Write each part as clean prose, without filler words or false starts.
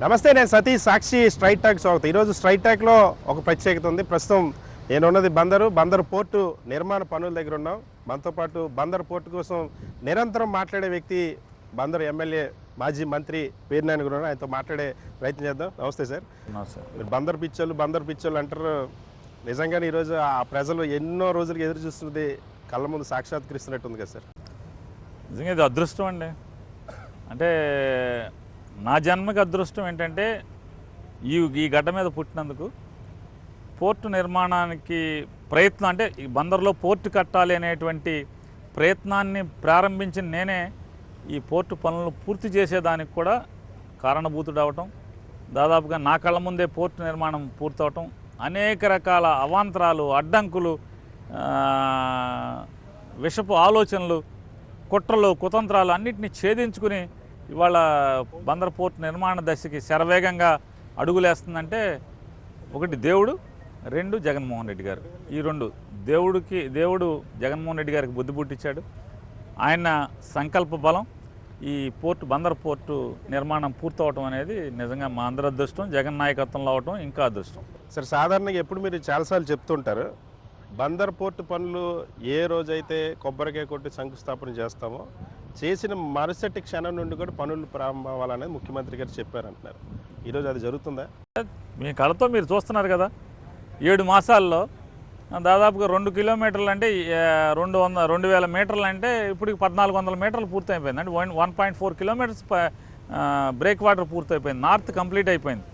నమస్తే, నేను సతీష్, సాక్షి straight talk స్వాగతం. ఈరోజు స్ట్రైట్ టాక్లో ఒక ప్రత్యేకత ఉంది. ప్రస్తుతం నేనున్నది బందరు పోర్టు నిర్మాణ పనుల దగ్గర ఉన్నాం. మనతో పాటు బందరు పోర్టు కోసం నిరంతరం మాట్లాడే వ్యక్తి బందరు ఎమ్మెల్యే మాజీ మంత్రి పేర్నాని గురు, ఆయనతో మాట్లాడే ప్రయత్నం చేద్దాం. నమస్తే సార్. మీరు బందరు పిచ్చోళ్ళు అంటారు. నిజంగానే ఈరోజు ఆ ప్రజలు ఎన్నో రోజులకి ఎదురు చూస్తున్నది కళ్ళ ముందు సాక్షాత్కరిస్తున్నట్టుంది కదా సార్? నిజంగా ఇది అదృష్టం అండి. అంటే నా జన్మకి అదృష్టం ఏంటంటే ఈ గడ్డ మీద పుట్టినందుకు. పోర్టు నిర్మాణానికి ప్రయత్నం, అంటే ఈ బందర్లో పోర్టు కట్టాలి అనేటువంటి ప్రయత్నాన్ని ప్రారంభించిన నేనే ఈ పోర్టు పనులను పూర్తి చేసేదానికి కూడా కారణభూతుడు అవటం, దాదాపుగా నా కళ్ళ ముందే పోర్టు నిర్మాణం పూర్తవటం, అనేక రకాల అవాంతరాలు, అడ్డంకులు, విషపు ఆలోచనలు, కుట్రలు, కుతంత్రాలు అన్నింటినీ ఛేదించుకుని ఇవాళ బందర్ పోర్టు నిర్మాణ దశకి శరవేగంగా అడుగులేస్తుందంటే ఒకటి దేవుడు, రెండు జగన్మోహన్ రెడ్డి గారు. ఈ రెండు దేవుడు జగన్మోహన్ రెడ్డి గారికి బుద్ధి పుట్టించాడు. ఆయన సంకల్ప బలం ఈ బందర్ పోర్టు నిర్మాణం పూర్తవటం అనేది నిజంగా మా అందరి అదృష్టం. జగన్ నాయకత్వంలో అవటం ఇంకా అదృష్టం. సార్, సాధారణంగా ఎప్పుడు మీరు చాలాసార్లు చెప్తుంటారు, బందర్ పోర్టు పనులు ఏ రోజైతే కొబ్బరికాయ కొట్టి శంకుస్థాపన చేస్తామో చేసిన మరుసటి క్షణం నుండి కూడా పనులు ప్రారంభం అవ్వాలనేది ముఖ్యమంత్రి గారు చెప్పారంటున్నారు. ఈరోజు అది జరుగుతుందా? మీ కళతో మీరు చూస్తున్నారు కదా, 7 మాసాల్లో దాదాపుగా 2 కిలోమీటర్లు అంటే 2,000 మీటర్లు అంటే ఇప్పుడు 1,400 మీటర్లు పూర్తయిపోయింది. అంటే 1.4 కిలోమీటర్స్ బ్రేక్ వాటర్ పూర్తయిపోయింది. నార్త్ కంప్లీట్ అయిపోయింది.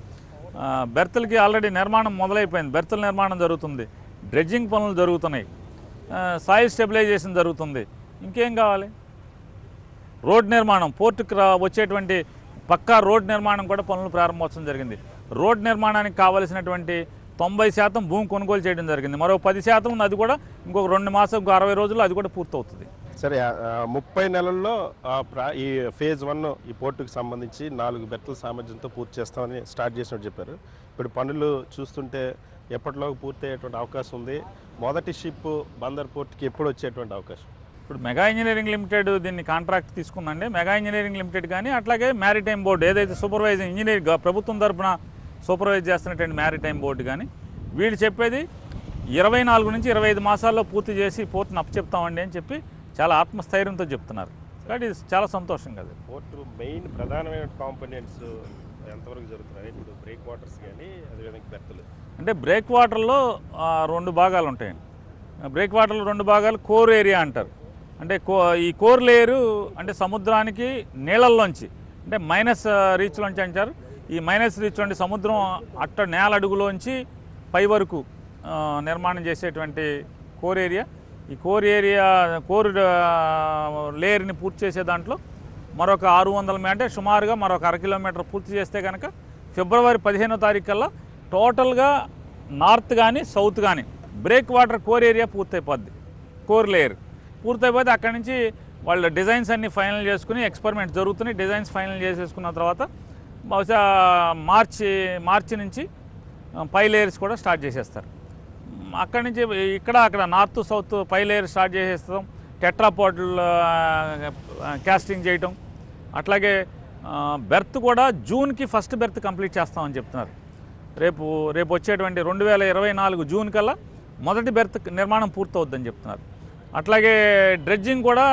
బెర్తులకి ఆల్రెడీ నిర్మాణం మొదలైపోయింది. బెర్తుల నిర్మాణం జరుగుతుంది. డ్రెడ్జింగ్ పనులు జరుగుతున్నాయి. సాయిల్ స్టెబిలైజేషన్ జరుగుతుంది. ఇంకేం కావాలి? రోడ్ నిర్మాణం, పోర్టుకు వచ్చేటువంటి పక్కా రోడ్ నిర్మాణం కూడా పనులు ప్రారంభోత్సవం జరిగింది. రోడ్ నిర్మాణానికి కావలసినటువంటి 90% భూమి కొనుగోలు చేయడం జరిగింది. మరో 10% ఉంది. అది కూడా ఇంకొక 2 మాసం, ఇంకో 60 రోజుల్లో అది కూడా పూర్తవుతుంది. సరే, 30 నెలల్లో ఈ ఫేజ్ 1 ఈ పోర్టుకు సంబంధించి 4 బెర్తుల సామర్థ్యంతో పూర్తి చేస్తామని స్టార్ట్ చేసినట్టు చెప్పారు. ఇప్పుడు పనులు చూస్తుంటే ఎప్పటిలోకి పూర్తి అయ్యేటువంటి అవకాశం ఉంది? మొదటి షిప్ బందర్ పోర్టుకి ఎప్పుడు వచ్చేటువంటి అవకాశం? ఇప్పుడు మెగా ఇంజనీరింగ్ లిమిటెడ్ దీన్ని కాంట్రాక్ట్ తీసుకుందండి. మెగా ఇంజనీరింగ్ లిమిటెడ్ కానీ అట్లాగే మ్యారిటైమ్ బోర్డు, ఏదైతే సూపర్వైజింగ్ ఇంజనీర్ ప్రభుత్వం తరఫున సూపర్వైజ్ చేస్తున్నటువంటి మ్యారిటైమ్ బోర్డు కానీ, వీళ్ళు చెప్పేది 24 నుంచి 25 మాసాల్లో పూర్తి చేసి పోర్టును అప్పచెప్తామండి అని చెప్పి చాలా ఆత్మస్థైర్యంతో చెప్తున్నారు. కాబట్టి ఇది చాలా సంతోషం కదా. పోర్టు మెయిన్ ప్రధానమైన కాంపోనెంట్స్ ఎంతవరకు జరుగుతున్నాయి? ఇప్పుడు బ్రేక్ వాటర్స్ కానీ అదేవిధంగా బెర్తులు. అంటే బ్రేక్ వాటర్లో 2 భాగాలు ఉంటాయండి. బ్రేక్ వాటర్లో 2 భాగాలు కోర్ ఏరియా అంటారు. అంటే ఈ కోర్ లేయరు అంటే సముద్రానికి నీళ్ళల్లోంచి, అంటే మైనస్ రీచ్లోంచి అంటారు. ఈ మైనస్ రీచ్ నుండి సముద్రం నేల అడుగులోంచి పై వరకు నిర్మాణం చేసేటువంటి కోర్ ఏరియా. ఈ కోర్ లేయర్ని పూర్తి చేసే దాంట్లో మరొక 600 అంటే సుమారుగా మరొక 1/2 కిలోమీటర్ పూర్తి చేస్తే కనుక ఫిబ్రవరి 15వ తారీఖు కల్లా టోటల్గా నార్త్ కానీ సౌత్ కానీ బ్రేక్ వాటర్ కోర్ ఏరియా పూర్తయిపోద్ది. కోర్ లేయర్ పూర్తయిపోతే అక్కడి నుంచి వాళ్ళ డిజైన్స్ అన్నీ ఫైనల్ చేసుకుని ఎక్స్పెరిమెంట్స్ జరుగుతున్నాయి. డిజైన్స్ ఫైనల్ చేసేసుకున్న తర్వాత బహుశా మార్చి నుంచి పై లేయర్స్ కూడా స్టార్ట్ చేసేస్తారు. అక్కడి నుంచి అక్కడ నార్త్ సౌత్ పై లేయర్ స్టార్ట్ చేసేస్తాం. టెట్రాపాడ్లు కాస్టింగ్ చేయటం, అట్లాగే బెర్త్ కూడా జూన్కి ఫస్ట్ బెర్త్ కంప్లీట్ చేస్తామని చెప్తున్నారు. రేపు వచ్చేటువంటి 2024 జూన్ కల్లా మొదటి బెర్త్ నిర్మాణం పూర్తవుద్దని చెప్తున్నారు. అట్లాగే డ్రెడ్జింగ్ కూడా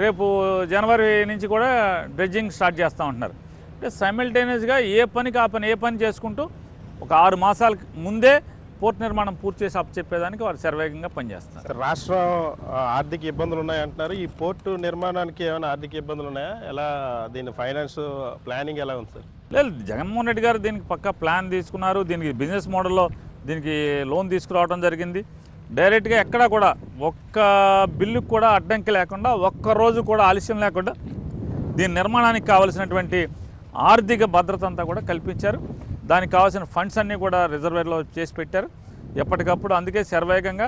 రేపు జనవరి నుంచి కూడా డ్రెడ్జింగ్ స్టార్ట్ చేస్తామంటున్నారు. అంటే సైమిల్టేనియస్గా ఏ పని చేసుకుంటూ ఒక 6 మాసాల ముందే పోర్ట్ నిర్మాణం పూర్తి చేసి అప్పచెప్పేదానికి వారు శరవేగంగా పనిచేస్తున్నారు. రాష్ట్రం ఆర్థిక ఇబ్బందులు ఉన్నాయంటున్నారు. ఈ పోర్టు నిర్మాణానికి ఏమైనా ఆర్థిక ఇబ్బందులు ఉన్నాయా? ఎలా దీని ఫైనాన్స్ ప్లానింగ్ ఎలా ఉంది సార్? లేదు, జగన్మోహన్ రెడ్డి గారు దీనికి పక్కా ప్లాన్ తీసుకున్నారు. దీనికి బిజినెస్ మోడల్లో దీనికి లోన్ తీసుకురావడం జరిగింది. డైరెక్ట్గా ఎక్కడా కూడా ఒక్క బిల్లుకు కూడా అడ్డంకి లేకుండా, ఒక్క రోజు కూడా ఆలస్యం లేకుండా దీని నిర్మాణానికి కావాల్సినటువంటి ఆర్థిక భద్రత అంతా కూడా కల్పించారు. దానికి కావాల్సిన ఫండ్స్ అన్నీ కూడా రిజర్వేర్లో చేసి పెట్టారు ఎప్పటికప్పుడు. అందుకే శరవేగంగా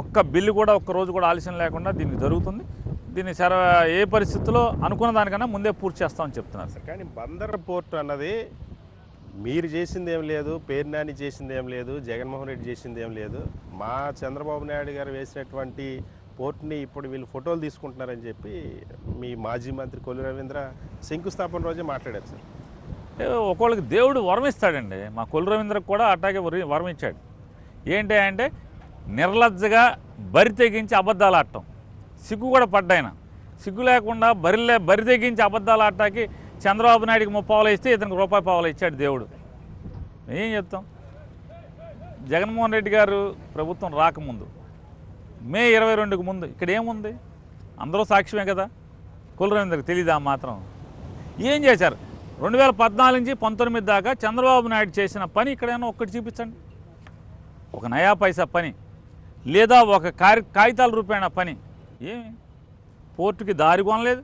ఒక్క బిల్లు కూడా ఒక్క రోజు కూడా ఆలస్యం లేకుండా దీనికి జరుగుతుంది. దీన్ని ఏ పరిస్థితుల్లో అనుకున్న దానికన్నా ముందే పూర్తి చేస్తామని చెప్తున్నారు సార్. కానీ బందర్ పోర్టు అన్నది మీరు చేసింది ఏం లేదు, పేర్నాని చేసింది ఏం లేదు, జగన్మోహన్ రెడ్డి చేసింది ఏం లేదు. మా చంద్రబాబు నాయుడు గారు వేసినటువంటి పోర్టుని ఇప్పుడు వీళ్ళు ఫోటోలు తీసుకుంటున్నారని చెప్పి మీ మాజీ మంత్రి కొల్లు రవీంద్ర శంకుస్థాపన రోజే మాట్లాడారు సార్. ఒకళ్ళకి దేవుడు వరం ఇస్తాడండి. మా కొల్లు రవీంద్రకు కూడా అట్లాగే వరం ఇచ్చాడు. ఏంటి అంటే నిర్లజ్జగా బరి తెగించి అబద్ధాలు ఆడటం. సిగ్గు కూడా పడ్డాయన. సిగ్గు లేకుండా బరి తెగించి అబద్ధాలు ఆడటానికి చంద్రబాబు నాయుడికి 30 ఇస్తే ఇతనికి ₹1 ఇచ్చాడు దేవుడు. ఏం చెప్తాం? జగన్మోహన్ రెడ్డి గారు ప్రభుత్వం రాకముందు మే 22కి ముందు ఇక్కడ ఏముంది? అందరూ సాక్ష్యమే కదా. కొల్లు రవీంద్రకు తెలీదా మాత్రం? ఏం చేశారు? 2014 నుంచి 19 దాకా చంద్రబాబు నాయుడు చేసిన పని ఇక్కడైనా ఒక్కటి చూపించండి. ఒక నయా పైసా పని లేదా ఒక కాగితాల రూపాయన పని. ఏమి? పోర్టుకి దారి కొనలేదు.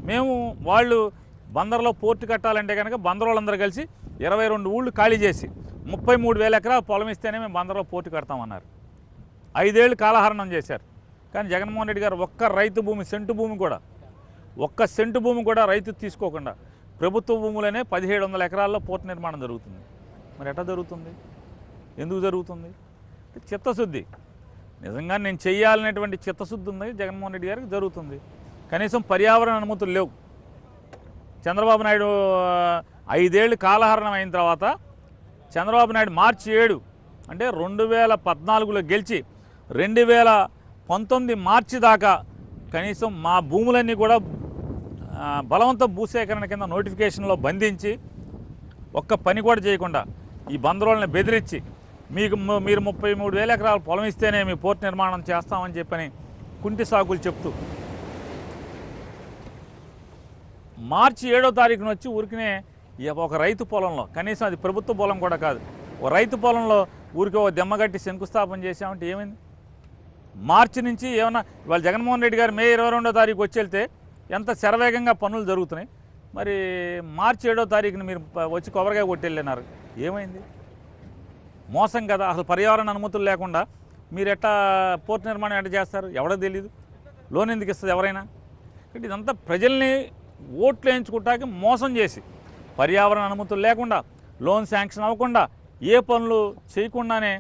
మేము వాళ్ళు బందర్లో పోర్టు కట్టాలంటే కనుక బందర్ వాళ్ళందరూ కలిసి 22 ఊళ్ళు ఖాళీ చేసి 33,000 ఎకరాల పొలం ఇస్తేనే మేము బందర్లో పోర్టు కడతామన్నారు. 5 ఏళ్ళు కాలహరణం చేశారు. కానీ జగన్మోహన్ రెడ్డి గారు ఒక్క రైతు భూమి సెంటు భూమి కూడా రైతు తీసుకోకుండా ప్రభుత్వ భూములనే 1700 ఎకరాల్లో పోర్టు నిర్మాణం జరుగుతుంది. మరి ఎట్లా జరుగుతుంది? ఎందుకు జరుగుతుంది? చిత్తశుద్ధి. నిజంగా నేను చెయ్యాలనేటువంటి చిత్తశుద్ధి ఉంది జగన్మోహన్ రెడ్డి గారికి, జరుగుతుంది. కనీసం పర్యావరణ అనుమతులు లేవు. చంద్రబాబు నాయుడు 5 ఏళ్ళు కాలహరణం అయిన తర్వాత చంద్రబాబు నాయుడు మార్చి 7 అంటే 2014లో గెలిచి 2019 మార్చి దాకా కనీసం మా భూములన్నీ కూడా బలవంత భూసేకరణ కింద నోటిఫికేషన్లో బంధించి ఒక్క పని కూడా చేయకుండా ఈ బందరోళ్ళని బెదిరించి మీరు 33,000 ఎకరాల పొలం ఇస్తేనే మీ పోర్టు నిర్మాణం చేస్తామని చెప్పని కుంటి సాకులు చెప్తూ మార్చి 7వ తారీఖున వచ్చి ఊరికినే ఒక రైతు పొలంలో, కనీసం అది ప్రభుత్వ పొలం కూడా కాదు, ఒక రైతు పొలంలో ఊరికి ఒక దెమ్మగట్టి శంకుస్థాపన చేశామంటే ఏమైంది? మార్చి నుంచి ఏమన్నా ఇవాళ జగన్మోహన్ రెడ్డి గారు మే 22వ తారీఖు వచ్చి వెళ్తే ఎంత శరవేగంగా పనులు జరుగుతున్నాయి. మరి మార్చి 7వ తారీఖున మీరు వచ్చి కొబ్బరికాయ కొట్టి వెళ్ళినారు. ఏమైంది? మోసం కదా. అసలు పర్యావరణ అనుమతులు లేకుండా మీరు ఎట్టా పోర్టు నిర్మాణం ఎట్లా చేస్తారు? ఎవడో తెలియదు. లోన్ ఎందుకు ఇస్తుంది ఎవరైనా? ఇదంతా ప్రజల్ని ఓట్లు వేయించుకుంటాకి మోసం చేసి పర్యావరణ అనుమతులు లేకుండా లోన్ శాంక్షన్ అవ్వకుండా ఏ పనులు చేయకుండానే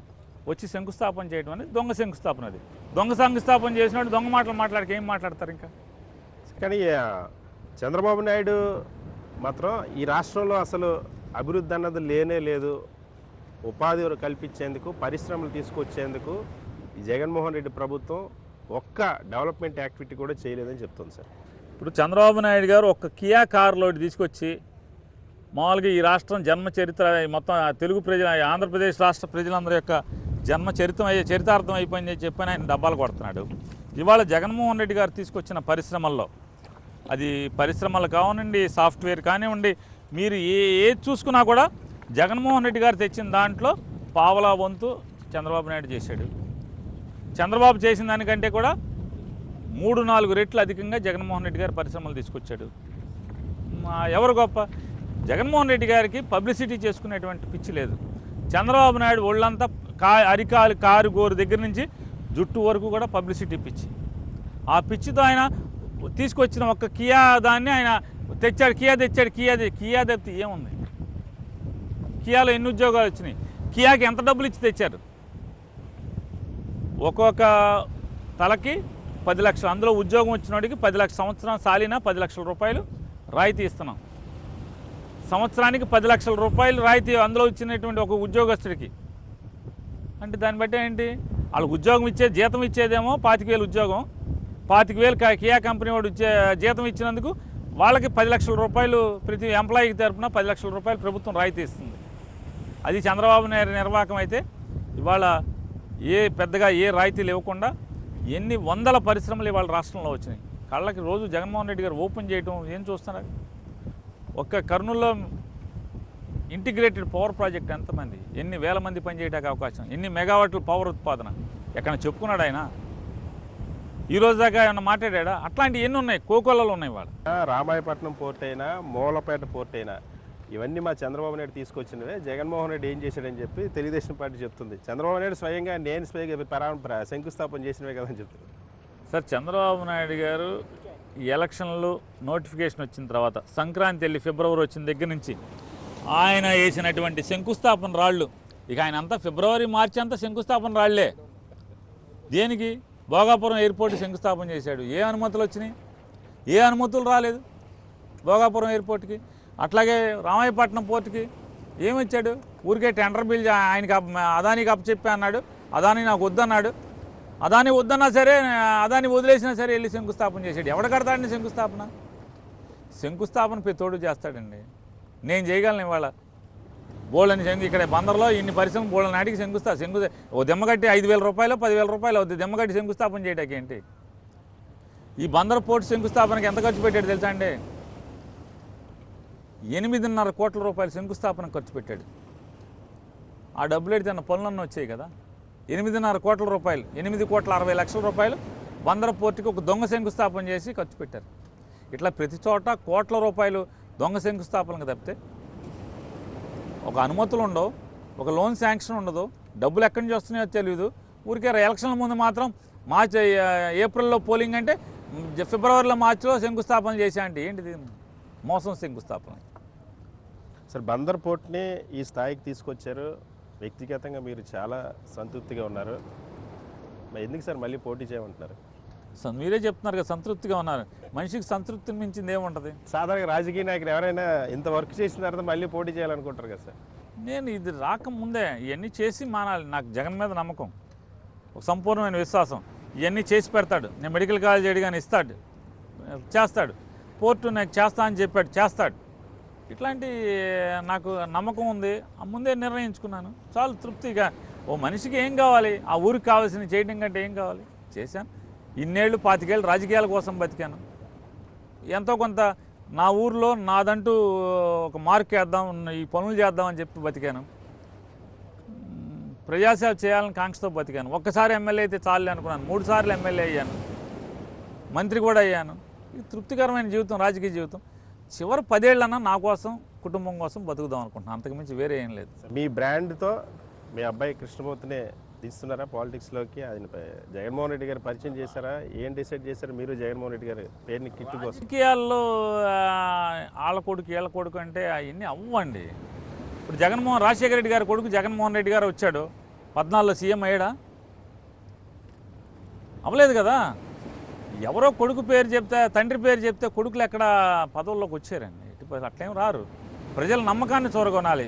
వచ్చి శంకుస్థాపన చేయడం అనేది దొంగ శంకుస్థాపన. అది దొంగ శంకుస్థాపన చేసినట్టు దొంగ మాటలు మాట్లాడికి ఏం మాట్లాడతారు ఇంకా? కానీ చంద్రబాబు నాయుడు మాత్రం ఈ రాష్ట్రంలో అసలు అభివృద్ధి అన్నది లేనే లేదు. ఉపాధి కల్పించేందుకు, పరిశ్రమలు తీసుకొచ్చేందుకు ఈ జగన్మోహన్ రెడ్డి ప్రభుత్వం ఒక్క డెవలప్మెంట్ యాక్టివిటీ కూడా చేయలేదని చెప్తుంది సార్. ఇప్పుడు చంద్రబాబు నాయుడు గారు ఒక కియా కారులో తీసుకొచ్చి మామూలుగా ఈ రాష్ట్రం జన్మ చరిత్ర మొత్తం తెలుగు ప్రజల, ఆంధ్రప్రదేశ్ రాష్ట్ర ప్రజలందరి యొక్క జన్మ చరితార్థం అయిపోయిందని చెప్పని ఆయన డబ్బాలు కొడుతున్నాడు. ఇవాళ జగన్మోహన్ రెడ్డి గారు తీసుకొచ్చిన పరిశ్రమల్లో, అది పరిశ్రమలు కానివ్వండి, సాఫ్ట్వేర్ కానివ్వండి, మీరు ఏది చూసుకున్నా కూడా జగన్మోహన్ రెడ్డి గారు తెచ్చిన దాంట్లో పావలా వంతు చంద్రబాబు నాయుడు చేశాడు. చంద్రబాబు చేసిన దానికంటే కూడా 3-4 రెట్లు అధికంగా జగన్మోహన్ రెడ్డి గారు పరిశ్రమలు తీసుకొచ్చాడు. ఎవరు గొప్ప? జగన్మోహన్ రెడ్డి గారికి పబ్లిసిటీ చేసుకునేటువంటి పిచ్చి లేదు. చంద్రబాబు నాయుడు ఒళ్ళంతా అరికాలు కారు గోరు దగ్గర నుంచి జుట్టు వరకు కూడా పబ్లిసిటీ పిచ్చి. ఆ పిచ్చితో ఆయన తీసుకొచ్చిన ఒక్క కియా దాన్ని ఆయన తెచ్చాడు. కియా తెప్పితే ఏముంది? కియాలో ఎన్ని ఉద్యోగాలు వచ్చినాయి? కియాకి ఎంత డబ్బులు ఇచ్చి తెచ్చారు? ఒక్కొక్క తలకి 10 లక్షలు. అందులో ఉద్యోగం వచ్చినోడికి 10 లక్షల సంవత్సరం సాలినా 10 లక్షల రూపాయలు రాయితీ ఇస్తున్నాం. సంవత్సరానికి 10 లక్షల రూపాయలు రాయితీ అందులో ఇచ్చినటువంటి ఒక ఉద్యోగస్తుడికి. అంటే దాన్ని బట్టి ఏంటి? వాళ్ళకి ఉద్యోగం జీతం ఇచ్చేదేమో 25,000 ఉద్యోగం, 25,000 కియా కంపెనీ వాడు జీతం ఇచ్చినందుకు వాళ్ళకి 10 లక్షల రూపాయలు ప్రతి ఎంప్లాయీకి తరపున 10 లక్షల రూపాయలు ప్రభుత్వం రాయితీ ఇస్తుంది. అది చంద్రబాబు నాయుడు నిర్వాహకం అయితే ఇవాళ పెద్దగా ఏ రాయితీలు ఇవ్వకుండా ఎన్ని వందల పరిశ్రమలు ఇవాళ రాష్ట్రంలో వచ్చినాయి. కళ్ళకి రోజు జగన్మోహన్ రెడ్డి గారు ఓపెన్ చేయడం ఏం చూస్తున్నారు? ఒక్క కర్నూలులో ఇంటిగ్రేటెడ్ పవర్ ప్రాజెక్ట్ ఎంతమంది, ఎన్ని వేల మంది పనిచేయడానికి అవకాశం, ఎన్ని మెగావాట్ల పవర్ ఉత్పాదన ఎక్కడ చెప్పుకున్నాడు ఆయన? ఈరోజు దాకా ఏమన్నా మాట్లాడా? అట్లాంటివి ఎన్ని ఉన్నాయి? కోకొల్లలో ఉన్నాయి. వాళ్ళు రామాయపట్నం పోర్ట్ అయినా, మూలపేట పోర్ట్ అయినా ఇవన్నీ మా చంద్రబాబు నాయుడు తీసుకొచ్చినవే. జగన్మోహన్ రెడ్డి ఏం చేశాడని చెప్పి తెలుగుదేశం పార్టీ చెప్తుంది. చంద్రబాబు నాయుడు స్వయంగా నేను శంకుస్థాపన చేసినవే కదని చెప్తుంది. సార్, చంద్రబాబు నాయుడు గారు ఎలక్షన్లు నోటిఫికేషన్ వచ్చిన తర్వాత సంక్రాంతి వెళ్ళి ఫిబ్రవరి వచ్చిన దగ్గర నుంచి ఆయన వేసినటువంటి శంకుస్థాపన రాళ్ళు, ఇక ఆయన అంతా ఫిబ్రవరి మార్చి అంతా శంకుస్థాపన రాళ్లే. దేనికి? భోగాపురం ఎయిర్పోర్ట్ శంకుస్థాపన చేశాడు. ఏ అనుమతులు వచ్చినాయి? ఏ అనుమతులు రాలేదు భోగాపురం ఎయిర్పోర్ట్కి. అట్లాగే రామాయపట్నం పోర్టుకి ఏమిచ్చాడు? ఊరికే టెండర్ బిల్ ఆయనకి అదానికి అప్పచెప్పి అన్నాడు. అదాని నాకు వద్దన్నాడు. అదాని వద్దన్నా సరే, అదాని వదిలేసినా సరే వెళ్ళి శంకుస్థాపన చేశాడు. ఎవడ కడతాడండి శంకుస్థాపన? శంకుస్థాపన ప్రతోడు చేస్తాడండి. నేను చేయగలను ఇవాళ బోళ్ళని ఇక్కడ బందర్లో ఇన్ని పరిశ్రమ బోళ్ళ నాటికి ఓ దెమ్మగట్టి 5,000 రూపాయలు 10,000 రూపాయలు అవుతుంది దెమ్మగట్టి శంకుస్థాపన చేయడానికి. ఏంటి ఈ బందర్ పోర్టు శంకుస్థాపనకి ఎంత ఖర్చు పెట్టాడు తెలుసా అండి? 8.5 కోట్ల రూపాయలు శంకుస్థాపన ఖర్చు పెట్టాడు. ఆ డబ్బులు ఎడితే అన్న పనులన్నీ వచ్చాయి కదా. 8.5 కోట్ల రూపాయలు, 8,60,00,000 రూపాయలు బందర్ పోర్టుకి ఒక దొంగ శంకుస్థాపన చేసి ఖర్చు పెట్టారు. ఇట్లా ప్రతి చోట కోట్ల రూపాయలు దొంగ శంకుస్థాపనకు తప్పితే ఒక అనుమతులు ఉండవు, ఒక లోన్ శాంక్షన్ ఉండదు, డబ్బులు ఎక్కడి నుంచి వస్తున్నాయో తెలియదు. ఊరికే ఎలక్షన్ల ముందు మాత్రం ఏప్రిల్లో పోలింగ్ అంటే ఫిబ్రవరిలో మార్చిలో శంకుస్థాపన చేశా అంటే ఏంటిది? మోసం శంకుస్థాపన. సార్ బందర్ పోర్ట్ని ఈ స్థాయికి తీసుకొచ్చారు. వ్యక్తిగతంగా మీరు చాలా సంతృప్తిగా ఉన్నారు. మరి ఎందుకు సార్ మళ్ళీ పోటీ చేయమంటున్నారు? మీరే చెప్తున్నారు కదా సంతృప్తిగా ఉన్నారు. మనిషికి సంతృప్తిని మించింది ఏముంటుంది? సాధారణ రాజకీయ నాయకులు ఎవరైనా ఇంత వర్క్ చేసిన తర్వాత మళ్ళీ పోటీ చేయాలనుకుంటారు కదా సార్. నేను ఇది రాకముందే ఇవన్నీ చేసి మానాలి. నాకు జగన్ మీద నమ్మకం, ఒక సంపూర్ణమైన విశ్వాసం. ఇవన్నీ చేసి పెడతాడు. నేను మెడికల్ కాలేజ్ అడిగాను, ఇస్తాడు, చేస్తాడు. పోర్టు నాకు చేస్తా అని చెప్పాడు, చేస్తాడు. ఇట్లాంటి నాకు నమ్మకం ఉంది. ముందే నిర్ణయించుకున్నాను. చాలా తృప్తిగా. ఓ మనిషికి ఏం కావాలి? ఆ ఊరికి కావాల్సిన చేయడం కంటే ఏం కావాలి? చేశాను. ఇన్నేళ్ళు 25 ఏళ్ళు రాజకీయాల కోసం బతికాను. ఎంతో కొంత నా ఊర్లో నాదంటూ ఒక మార్క్ వేద్దాం, ఈ పనులు చేద్దామని చెప్పి బతికాను. ప్రజాసేవ చేయాలని కాంక్షతో బతికాను. ఒక్కసారి ఎమ్మెల్యే అయితే చాలు అనుకున్నాను. 3 సార్లు ఎమ్మెల్యే అయ్యాను, మంత్రి కూడా అయ్యాను. ఇది తృప్తికరమైన జీవితం, రాజకీయ జీవితం. చివరి 10 ఏళ్ళన్నా నా కోసం, కుటుంబం కోసం బతుకుదాం అనుకుంటున్నాను. అంతకుమించి వేరే ఏం లేదు. మీ బ్రాండ్తో మీ అబ్బాయి కృష్ణమూర్తిని తీస్తున్నారా పాలిటిక్స్లోకి? అది జగన్మోహన్ రెడ్డి గారు పరిచయం చేశారా? ఏం డిసైడ్ చేశారు మీరు జగన్మోహన్ రెడ్డి గారు పేరుని కిట్టు కోసం? రాజకీయాల్లో వాళ్ళ కొడుకు వీళ్ళ కొడుకు అంటే అవన్నీ అవ్వండి. ఇప్పుడు రాజశేఖర రెడ్డి గారి కొడుకు జగన్మోహన్ రెడ్డి గారు వచ్చాడు, 14లో సీఎం అయ్యాడా? అవ్వలేదు కదా. ఎవరో కొడుకు పేరు చెప్తే, తండ్రి పేరు చెప్తే కొడుకులు ఎక్కడ పదవుల్లోకి వచ్చారండి? అట్లేం రారు. ప్రజల నమ్మకాన్ని చూరగొనాలి.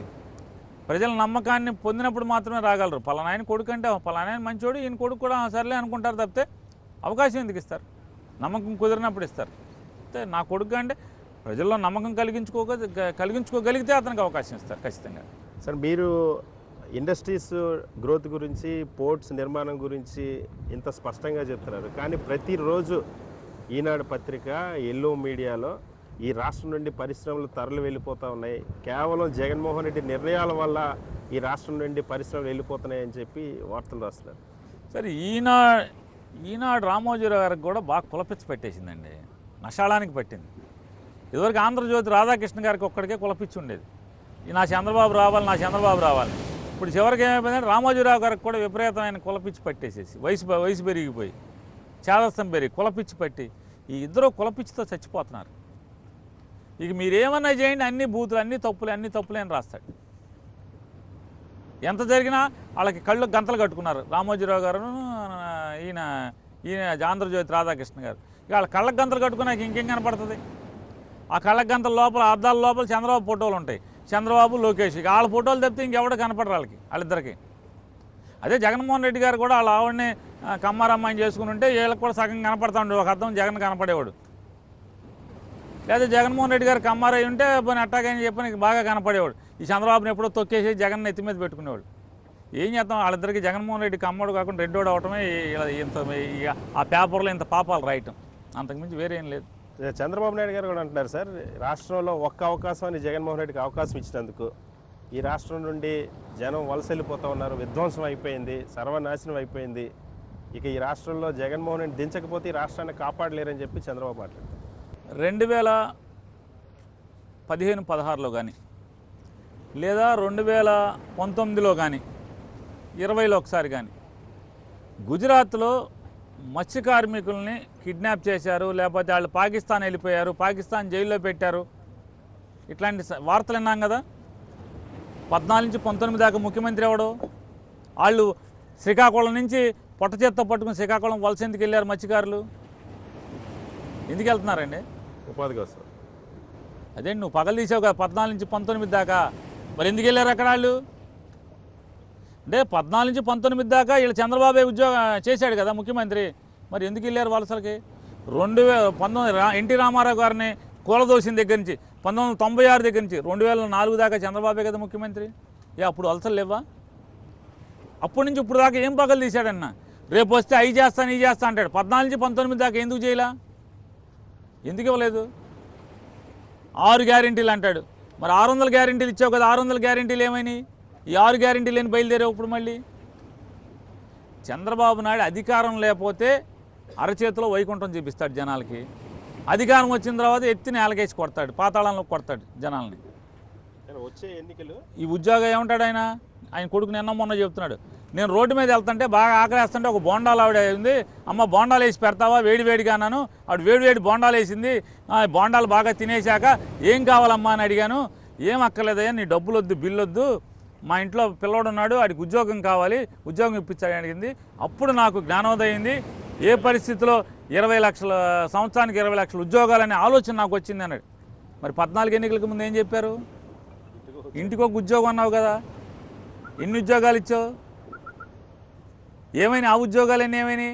ప్రజల నమ్మకాన్ని పొందినప్పుడు మాత్రమే రాగలరు. పలానాయన కొడుకు అంటే పలానాయన మంచోడు, ఈయన కొడుకు కూడా సర్లే అనుకుంటారు తప్పితే అవకాశం ఎందుకు ఇస్తారు? నమ్మకం కుదిరినప్పుడు ఇస్తారు. అయితే నా కొడుకు అంటే ప్రజల్లో నమ్మకం కలిగించుకోగలిగితే అతనికి అవకాశం ఇస్తారు ఖచ్చితంగా. సార్ మీరు ఇండస్ట్రీస్ గ్రోత్ గురించి, పోర్ట్స్ నిర్మాణం గురించి ఇంత స్పష్టంగా చెప్తున్నారు. కానీ ప్రతిరోజు ఈనాడు పత్రిక, ఎల్లో మీడియాలో ఈ రాష్ట్రం నుండి పరిశ్రమలు తరలి వెళ్ళిపోతూ ఉన్నాయి, కేవలం జగన్మోహన్ రెడ్డి నిర్ణయాల వల్ల ఈ రాష్ట్రం నుండి పరిశ్రమలు వెళ్ళిపోతున్నాయని చెప్పి వార్తలు రాస్తున్నారు. సరే, ఈనాడు రామోజీరావు గారికి కూడా బాగా కులపిచ్చి పెట్టేసిందండి, నషాళానికి పట్టింది. ఇదివరకు ఆంధ్రజ్యోతి రాధాకృష్ణ గారికి ఒక్కడికే కులపిచ్చి ఉండేది. నా చంద్రబాబు రావాలి. ఇప్పుడు చివరికి ఏమైపోయిందంటే రామోజీరావు గారికి కూడా విపరీతమైన కులపిచ్చి పట్టేసేసి వయసు పెరిగిపోయి చాదస్తం పెరిగి కులపిచ్చి పట్టి ఈ ఇద్దరు కులపిచ్చితో చచ్చిపోతున్నారు. ఇక మీరేమన్నా చేయండి, అన్ని బూతులు, అన్ని తప్పులే అని రాస్తాడు. ఎంత జరిగినా వాళ్ళకి కళ్ళు గంతలు కట్టుకున్నారు రామోజీరావు గారు, ఈయన ఆంధ్రజ్యోతి రాధాకృష్ణ గారు. ఇక వాళ్ళ కళ్ళకు గంతలు కట్టుకున్నాక ఇంకేం కనపడుతుంది? ఆ కళ్ళకు గంతల లోపల, అద్దాల లోపల చంద్రబాబు ఫోటోలు ఉంటాయి. చంద్రబాబు, లోకేష్, ఇక వాళ్ళ ఫోటోలు తప్పితే ఇంకెవడ కనపడరు వాళ్ళిద్దరికి. అదే జగన్మోహన్ రెడ్డి గారు కూడా వాళ్ళ ఆవిడని కమ్మారమ్మాయిని చేసుకుని ఉంటే వీళ్ళకి కూడా సగం కనపడతా ఉండే, ఒక అర్థం జగన్ కనపడేవాడు. లేదా జగన్మోహన్ రెడ్డి గారు కమ్మారై ఉంటే పోనీ అట్టాగని చెప్పని బాగా కనపడేవాడు. ఈ చంద్రబాబుని ఎప్పుడో తొక్కేసి జగన్ ఎత్తి మీద పెట్టుకునేవాడు. ఏం చేద్దాం, వాళ్ళిద్దరికి జగన్మోహన్ రెడ్డి కమ్మడు కాకుండా రెడ్డోడు అవటమే ఇంత ఆ పేపర్లో ఇంత పాపాలు రాయటం, అంతకుమించి వేరే ఏం లేదు. చంద్రబాబు నాయుడు గారు కూడా అంటున్నారు సార్, రాష్ట్రంలో ఒక్క అవకాశాన్ని జగన్మోహన్ రెడ్డికి అవకాశం ఇచ్చినందుకు ఈ రాష్ట్రం నుండి జనం వలస వెళ్ళిపోతూ ఉన్నారు, విధ్వంసం అయిపోయింది, సర్వనాశనం అయిపోయింది. ఇక ఈ రాష్ట్రంలో జగన్మోహన్ రెడ్డి దించకపోతే ఈ రాష్ట్రాన్ని కాపాడలేరని చెప్పి చంద్రబాబు మాట్లాడుతారు. 2015-16లో కానీ లేదా 2019లో కానీ 20లో ఒకసారి కానీ గుజరాత్లో మత్స్య కార్మికుల్ని కిడ్నాప్ చేశారు, లేకపోతే వాళ్ళు పాకిస్తాన్ వెళ్ళిపోయారు, పాకిస్తాన్ జైల్లో పెట్టారు, ఇట్లాంటి వార్తలు విన్నాం కదా. 14 నుంచి 19 దాకా ముఖ్యమంత్రి ఎవడు? వాళ్ళు శ్రీకాకుళం నుంచి పొట్ట చేత్తో పట్టుకుని శ్రీకాకుళం వలస ఎందుకు వెళ్ళారు మత్స్యకారులు? ఎందుకు వెళ్తున్నారండి? ఉపాధి కోసం. అదే నువ్వు పగలు తీసావు కదా 14 నుంచి 19 దాకా, మరి ఎందుకు వెళ్ళారు అక్కడ వాళ్ళు? అంటే 14 నుంచి 19 దాకా వీళ్ళు చంద్రబాబు ఉద్యోగం చేశాడు కదా ముఖ్యమంత్రి, మరి ఎందుకు వెళ్ళారు వలసలకి? 19 ఎన్టీ రామారావు గారిని కూలదోసిన దగ్గర నుంచి 1996 దగ్గర నుంచి 2004 దాకా చంద్రబాబే కదా ముఖ్యమంత్రి. అప్పుడు వలసలు లేవా? అప్పటి నుంచి ఇప్పుడు దాకా ఏం పగలు తీశాడన్న? రేపు వస్తే అవి చేస్తాను ఇవి చేస్తా అంటాడు. 14 నుంచి 19 దాకా ఎందుకు చేయలా? ఎందుకు ఇవ్వలేదు? 6 గ్యారెంటీలు అంటాడు. మరి 600 గ్యారెంటీలు ఇచ్చావు కదా, 600 గ్యారెంటీలు ఏమైనాయి? ఈ 6 గ్యారెంటీలు అని బయలుదేరావు ఇప్పుడు మళ్ళీ. చంద్రబాబు నాయుడు అధికారం లేకపోతే అరచేతిలో వైకుంఠం చూపిస్తాడు జనాలకి, అధికారం వచ్చిన తర్వాత ఎత్తి నేలకేసి కొడతాడు, పాతాళంలో కొడతాడు జనాల్ని. వచ్చే ఎన్నికలు ఈ ఉద్యోగం ఏమంటాడు ఆయన కొడుకు నిన్న మొన్న చెప్తున్నాడు, నేను రోడ్డు మీద వెళ్తుంటే బాగా ఆకలేస్తుంటే ఒక బోండాలు ఆవిడ ఉంది, అమ్మ బోండాలు వేసి పెడతావా వేడివేడిగా అన్నాను. ఆవిడ వేడివేడి బోండాలు వేసింది, బోండాలు బాగా తినేశాక ఏం కావాలమ్మా అని అడిగాను. ఏం అక్కర్లేదయ్యా, నీ డబ్బులు వద్దు బిల్లు వద్దు, మా ఇంట్లో పిల్లోడు ఉన్నాడు వాడికి ఉద్యోగం కావాలి, ఉద్యోగం ఇప్పించాడు అడిగింది. అప్పుడు నాకు జ్ఞానోదయం అయింది, ఏ పరిస్థితిలో 20 లక్షల సంవత్సరానికి 20 లక్షల ఉద్యోగాలనే ఆలోచన నాకు వచ్చింది అన్నాడు. మరి 14 ఎన్నికలకు ముందు ఏం చెప్పారు? ఇంటికి ఒక ఉద్యోగం అన్నావు కదా, ఎన్ని ఉద్యోగాలు ఇచ్చావు? ఏమైనా ఆ ఉద్యోగాలన్నీ ఏమైనాయి?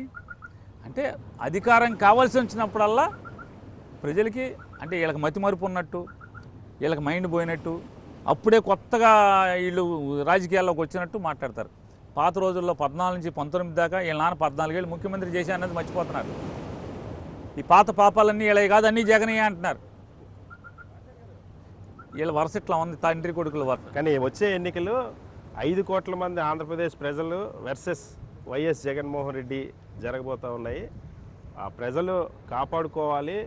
అంటే అధికారం కావాల్సి వచ్చినప్పుడల్లా ప్రజలకి అంటే వీళ్ళకి మతి మరుపు ఉన్నట్టు, వీళ్ళకి మైండ్ పోయినట్టు, అప్పుడే కొత్తగా వీళ్ళు రాజకీయాల్లోకి వచ్చినట్టు మాట్లాడతారు. పాత రోజుల్లో 14 నుంచి 19 దాకా వీళ్ళ నాన్న 14 ఏళ్ళు ముఖ్యమంత్రి చేశా అన్నది మర్చిపోతున్నారు. ఈ పాత పాపాలన్నీ వీళ్ళవి కాదు, అన్నీ జగనయ్య అంటున్నారు. వీళ్ళ వరుస ఇట్లా ఉంది, తండ్రి కొడుకుల వరుస. కానీ వచ్చే ఎన్నికలు 5 కోట్ల మంది ఆంధ్రప్రదేశ్ ప్రజలు వర్సెస్ వైఎస్ జగన్మోహన్ రెడ్డి జరగబోతూ ఉన్నాయి. ఆ ప్రజలు కాపాడుకోవాలి,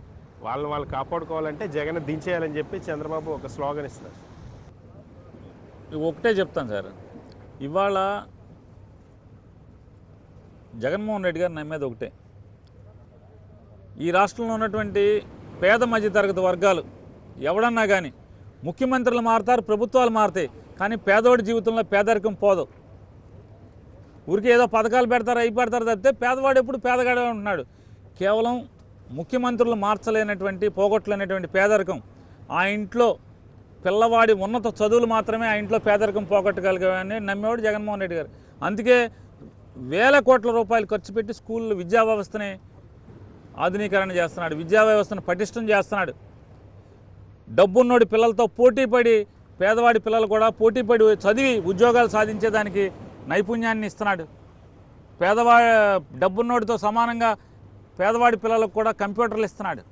వాళ్ళు కాపాడుకోవాలంటే జగన్ దించేయాలని చెప్పి చంద్రబాబు ఒక స్లోగన్ ఇస్తున్నారు. ఒకటే చెప్తాను సార్, ఇవాళ జగన్మోహన్ రెడ్డి గారు నమ్మేది ఒకటే, ఈ రాష్ట్రంలో ఉన్నటువంటి పేద మధ్యతరగతి వర్గాలు ఎవడన్నా కానీ ముఖ్యమంత్రులు మారుతారు, ప్రభుత్వాలు మారుతాయి, కానీ పేదవాడి జీవితంలో పేదరికం పోదు. ఊరికి ఏదో పథకాలు పెడతారు అవి పెడతారు తప్పితే పేదవాడు ఎప్పుడు పేదగాడే ఉంటున్నాడు. కేవలం ముఖ్యమంత్రులు మార్చలేనటువంటి పోగొట్టలేనటువంటి పేదరికం, ఆ ఇంట్లో పిల్లవాడి ఉన్నత చదువులు మాత్రమే ఆ ఇంట్లో పేదరికం పోగొట్టగలిగామని నమ్మేవాడు జగన్మోహన్ రెడ్డి గారు. అందుకే వేల కోట్ల రూపాయలు ఖర్చు పెట్టి స్కూళ్ళు విద్యా వ్యవస్థని ఆధునీకరణ చేస్తున్నాడు, విద్యా వ్యవస్థను పటిష్టం చేస్తున్నాడు. డబ్బున్నోడి పిల్లలతో పోటీపడి పేదవాడి పిల్లలు కూడా పోటీపడి చదివి ఉద్యోగాలు సాధించేదానికి నైపుణ్యాన్ని ఇస్తున్నాడు. డబ్బున్నోడితో సమానంగా పేదవాడి పిల్లలకు కూడా కంప్యూటర్లు ఇస్తున్నాడు.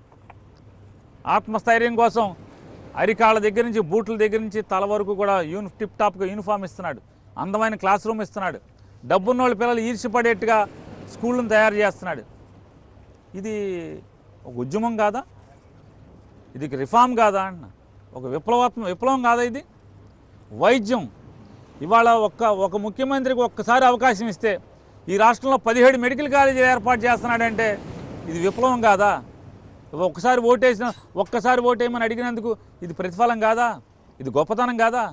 ఆత్మస్థైర్యం కోసం అరికాళ్ళ దగ్గర నుంచి బూట్ల దగ్గర నుంచి తల వరకు కూడా టిప్ టాప్గా యూనిఫామ్ ఇస్తున్నాడు, అందమైన క్లాస్ రూమ్ ఇస్తున్నాడు. డబ్బున్నోళ్ళ పిల్లలు ఈర్ష్యపడేట్టుగా స్కూళ్ళను తయారు చేస్తున్నాడు. ఇది ఒక ఉద్యమం కాదా? ఇది రిఫార్మ్ కాదా అన్న? ఒక విప్లవం కాదా ఇది? వైద్యం ఇవాళ ఒక ముఖ్యమంత్రికి ఒక్కసారి అవకాశం ఇస్తే ఈ రాష్ట్రంలో 17 మెడికల్ కాలేజీలు ఏర్పాటు చేస్తున్నాడంటే ఇది విప్లవం కాదా? ఒక్కసారి ఓటేయమని అడిగినందుకు ఇది ప్రతిఫలం కాదా? ఇది గొప్పతనం కాదా?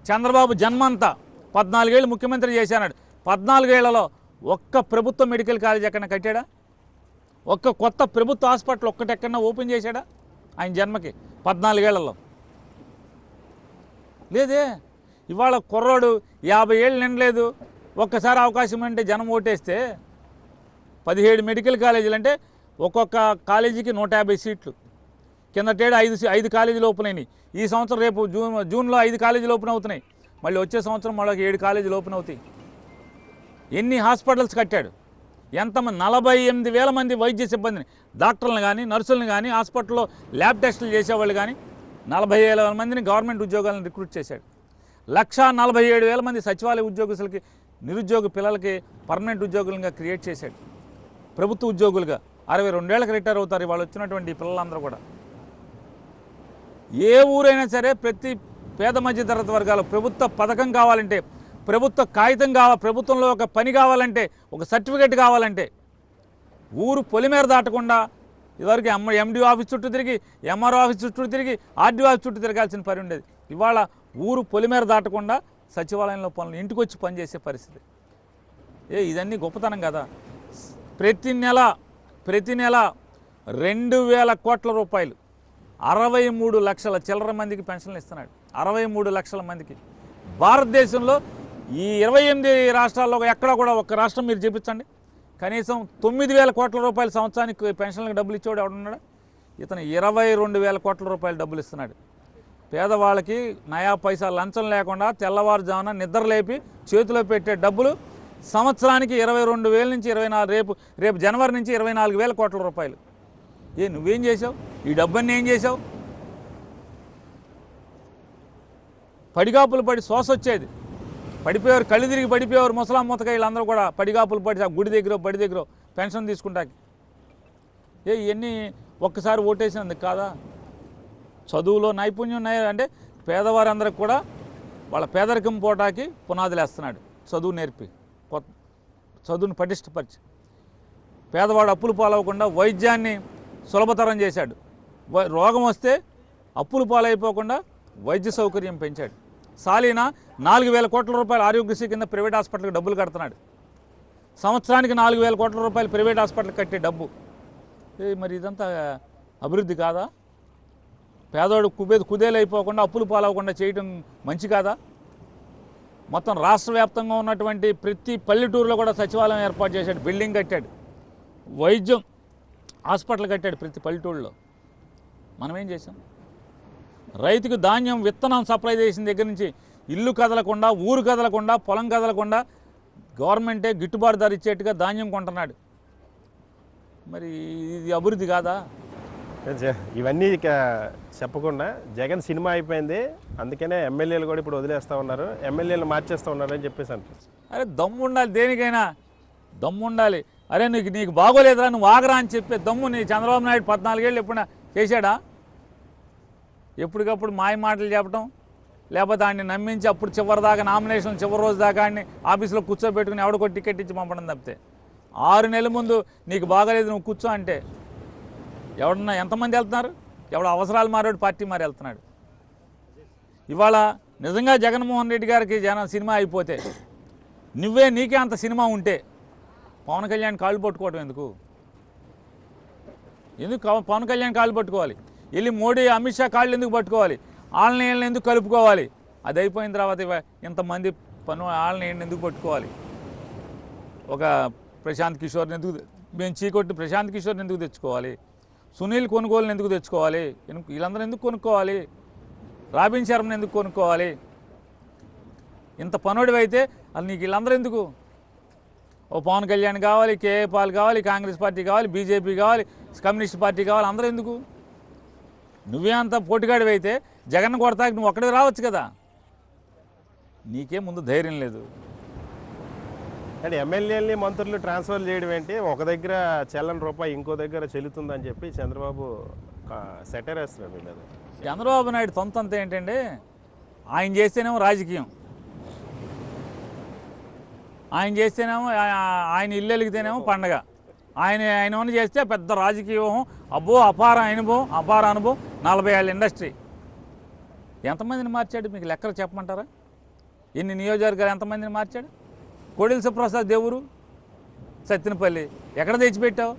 చంద్రబాబు జన్మంతా 14 ఏళ్ళు ముఖ్యమంత్రి చేశాడు. 14 ఏళ్లలో ఒక్క ప్రభుత్వ మెడికల్ కాలేజ్ ఎక్కడన్నా కట్టాడా? ఒక్క కొత్త ప్రభుత్వ హాస్పిటల్ ఒక్కటెక్కడన్నా ఓపెన్ చేశాడా ఆయన జన్మకి 14 ఏళ్లలో? లేదే. ఇవాళ కుర్రోడు 50 ఏళ్ళు నిండలేదు, ఒక్కసారి అవకాశం అంటే జనం ఓటేస్తే 17 మెడికల్ కాలేజీలు అంటే ఒక్కొక్క కాలేజీకి 150 సీట్లు. కిందటేడు 5 కాలేజీలు ఓపెన్ అయినాయి. ఈ సంవత్సరం రేపు జూన్లో 5 కాలేజీలు ఓపెన్ అవుతున్నాయి. మళ్ళీ వచ్చే సంవత్సరం మళ్ళీ 7 కాలేజీలు ఓపెన్ అవుతాయి. ఎన్ని హాస్పిటల్స్ కట్టాడు? ఎంతమంది 48,000 మంది వైద్య సిబ్బందిని, డాక్టర్లను కానీ నర్సులను కానీ హాస్పిటల్లో ల్యాబ్ టెస్టులు చేసేవాళ్ళు కానీ 40,000 మందిని గవర్నమెంట్ ఉద్యోగాలను రిక్రూట్ చేశాడు. 1,47,000 మంది సచివాలయ ఉద్యోగస్తులకి, నిరుద్యోగ పిల్లలకి పర్మనెంట్ ఉద్యోగులుగా క్రియేట్ చేశాడు. ప్రభుత్వ ఉద్యోగులుగా 62 ఏళ్ళకి రిటైర్ అవుతారు వాళ్ళు వచ్చినటువంటి పిల్లలందరూ కూడా. ఏ ఊరైనా సరే ప్రతి పేద మధ్య తరగతి వర్గాలు ప్రభుత్వ పథకం కావాలంటే, ప్రభుత్వ కాగితం కావాలి, ప్రభుత్వంలో ఒక పని కావాలంటే, ఒక సర్టిఫికేట్ కావాలంటే ఊరు పొలిమేర దాటకుండా ఇదివరకు ఎండిఓ ఆఫీస్ చుట్టూ తిరిగి, ఎంఆర్ఓ ఆఫీస్ చుట్టూ తిరిగి, ఆర్డీఓ ఆఫీస్ చుట్టూ తిరగాల్సిన పని ఉండేది. ఇవాళ ఊరు పొలిమేర దాటకుండా సచివాలయంలో పనులు ఇంటికి వచ్చి పనిచేసే పరిస్థితి. ఇదన్నీ గొప్పతనం కదా? ప్రతి నెల 2,000 కోట్ల రూపాయలు 63 లక్షల చిల్లర మందికి పెన్షన్లు ఇస్తున్నాడు. 63 లక్షల మందికి. భారతదేశంలో ఈ 28 రాష్ట్రాల్లో ఎక్కడ కూడా ఒక్క రాష్ట్రం మీరు చూపించండి కనీసం 9,000 కోట్ల రూపాయల సంవత్సరానికి పెన్షన్లకు డబ్బులు ఇచ్చేవాడు ఎవడున్నాడు? ఇతను 22,000 కోట్ల రూపాయలు డబ్బులు ఇస్తున్నాడు. పేదవాళ్ళకి నయా పైసా లంచం లేకుండా తెల్లవారుజామున నిద్ర లేపి చేతిలో పెట్టే డబ్బులు సంవత్సరానికి 22,000 నుంచి 24 రేపు జనవరి నుంచి 24,000 కోట్ల రూపాయలు. నువ్వేం చేసావు? ఈ డబ్బుని ఏం చేసావు? పడిగాపులు పడి శ్వాస వచ్చేది, పడిపోయేవారు, కళ్ళు తిరిగి పడిపోయేవారు ముసలాం ముతకాయలు అందరూ కూడా పడిగాపులు పడి ఆ గుడి దగ్గర బడి దగ్గర పెన్షన్ తీసుకుంటాకి. ఇవన్నీ ఒక్కసారి ఓటేసినందుకు కాదా? చదువులో నైపుణ్యం అంటే పేదవారందరికి కూడా వాళ్ళ పేదరికం పోటాకి పునాదులు వేస్తున్నాడు. చదువు నేర్పి చదువుని పటిష్టపరిచి పేదవాడు అప్పులు పాలవకుండా వైద్యాన్ని సులభతరం చేశాడు. రోగం వస్తే అప్పులు పాలైపోకుండా వైద్య సౌకర్యం పెంచాడు. సాలీనా 4,000 కోట్ల రూపాయలు ఆరోగ్యశ్రీ కింద ప్రైవేట్ హాస్పిటల్కి డబ్బులు కడుతున్నాడు. సంవత్సరానికి 4,000 కోట్ల రూపాయలు ప్రైవేట్ హాస్పిటల్కి కట్టే డబ్బు. మరి ఇదంతా అభివృద్ధి కాదా? పేదవాడు కుదేలైపోకుండా అప్పులు పాలవకుండా చేయడం మంచి కాదా? మొత్తం రాష్ట్ర వ్యాప్తంగా ఉన్నటువంటి ప్రతి పల్లెటూరులో కూడా సచివాలయం ఏర్పాటు చేశాడు, బిల్డింగ్ కట్టాడు, వైద్యం హాస్పిటల్ కట్టాడు ప్రతి పల్లెటూరులో. మనం ఏం చేసాం? రైతుకు ధాన్యం విత్తనం సప్లై చేసిన దగ్గర నుంచి ఇల్లు కదలకుండా, ఊరు కదలకుండా, పొలం కదలకుండా గవర్నమెంటే గిట్టుబాటు ధర ఇచ్చేట్టుగా ధాన్యం కొంటున్నాడు. మరి ఇది అభివృద్ధి కాదా? ఇవన్నీ ఇక చెప్పకుండా జగన్ సినిమా అయిపోయింది, అందుకనే ఎమ్మెల్యేలు కూడా ఇప్పుడు వదిలేస్తూ ఉన్నారు, ఎమ్మెల్యేలు మార్చేస్తూ ఉన్నారు అని చెప్పేసి అంటారు. అరే దమ్ము ఉండాలి, దేనికైనా దమ్ము ఉండాలి. అరే నీకు బాగోలేదురా నువ్వు ఆగరా అని చెప్పే దమ్ము నీ చంద్రబాబు నాయుడు 14 ఏళ్ళు ఎప్పుడైనా చేశాడా? ఎప్పటికప్పుడు మాయ మాటలు చెప్పడం, లేకపోతే ఆయన్ని నమ్మించి అప్పుడు చివరి దాకా నామినేషన్ చివరి రోజు దాకా ఆయన్ని ఆఫీసులో కూర్చోబెట్టుకుని ఎవడికో టికెట్ ఇచ్చి పంపడం తప్పితే 6 నెలల ముందు నీకు బాగాలేదు నువ్వు కూర్చో అంటే ఎవడన్నా ఎంతమంది వెళ్తున్నారు? ఎవడ అవసరాలు మారాడు పార్టీ మారి వెళ్తున్నాడు. ఇవాళ నిజంగా జగన్మోహన్ రెడ్డి గారికి సినిమా అయిపోతే నీకే అంత సినిమా ఉంటే పవన్ కళ్యాణ్ కాళ్ళు పట్టుకోవడం ఎందుకు పవన్ కళ్యాణ్ కాళ్ళు పట్టుకోవాలి? వెళ్ళి మోడీ అమిత్ షా కాళ్ళు ఎందుకు పట్టుకోవాలి? వాళ్ళని వీళ్ళని ఎందుకు కలుపుకోవాలి? అది అయిపోయిన తర్వాత ఇంతమంది వాళ్ళని ఎందుకు పట్టుకోవాలి? ఒక ప్రశాంత్ కిషోర్ని ఎందుకు మేము చీకొట్టి ప్రశాంత్ కిషోర్ని ఎందుకు తెచ్చుకోవాలి? సునీల్ కొనుగోలుని ఎందుకు తెచ్చుకోవాలి? వీళ్ళందరూ ఎందుకు కొనుక్కోవాలి? రాబిన్ శర్మని ఎందుకు కొనుక్కోవాలి? ఇంత పనుడివి అయితే అది నీకు వీళ్ళందరూ ఎందుకు? ఓ పవన్ కళ్యాణ్ కావాలి, కేఏ పాల్ కావాలి, కాంగ్రెస్ పార్టీ కావాలి, బీజేపీ కావాలి, కమ్యూనిస్ట్ పార్టీ కావాలి, అందరూ ఎందుకు? నువ్వే అంత పోటీగాడివి అయితే జగన్ కొడతాకి నువ్వు ఒక్కడే రావచ్చు కదా. నీకే ముందు ధైర్యం లేదు. అంటే ఎమ్మెల్యేలని మంత్రులు ట్రాన్స్ఫర్ చేయడం ఏంటి? ఒక దగ్గర చెల్లని రూపాయి ఇంకో దగ్గర చెల్లుతుందని చెప్పి చంద్రబాబు సెటర్ వేస్తున్నాడు మీద. చంద్రబాబు నాయుడు తొంతంత ఏంటంటే ఆయన చేస్తేనేమో రాజకీయం, ఆయన చేస్తేనేమో ఆయన ఇల్లు వెలిగితేనేమో పండగ, ఆయన చేస్తే పెద్ద రాజకీయం. అబ్బో అపార అనుభవం 40 ఏళ్ళ ఇండస్ట్రీ. ఎంతమందిని మార్చాడు? మీకు లెక్కలు చెప్పమంటారా? ఎన్ని నియోజకవర్గాలు ఎంతమందిని మార్చాడు? కోడెల సుప్రసాద్ దేవురు సత్యనపల్లి ఎక్కడ తెచ్చిపెట్టావు?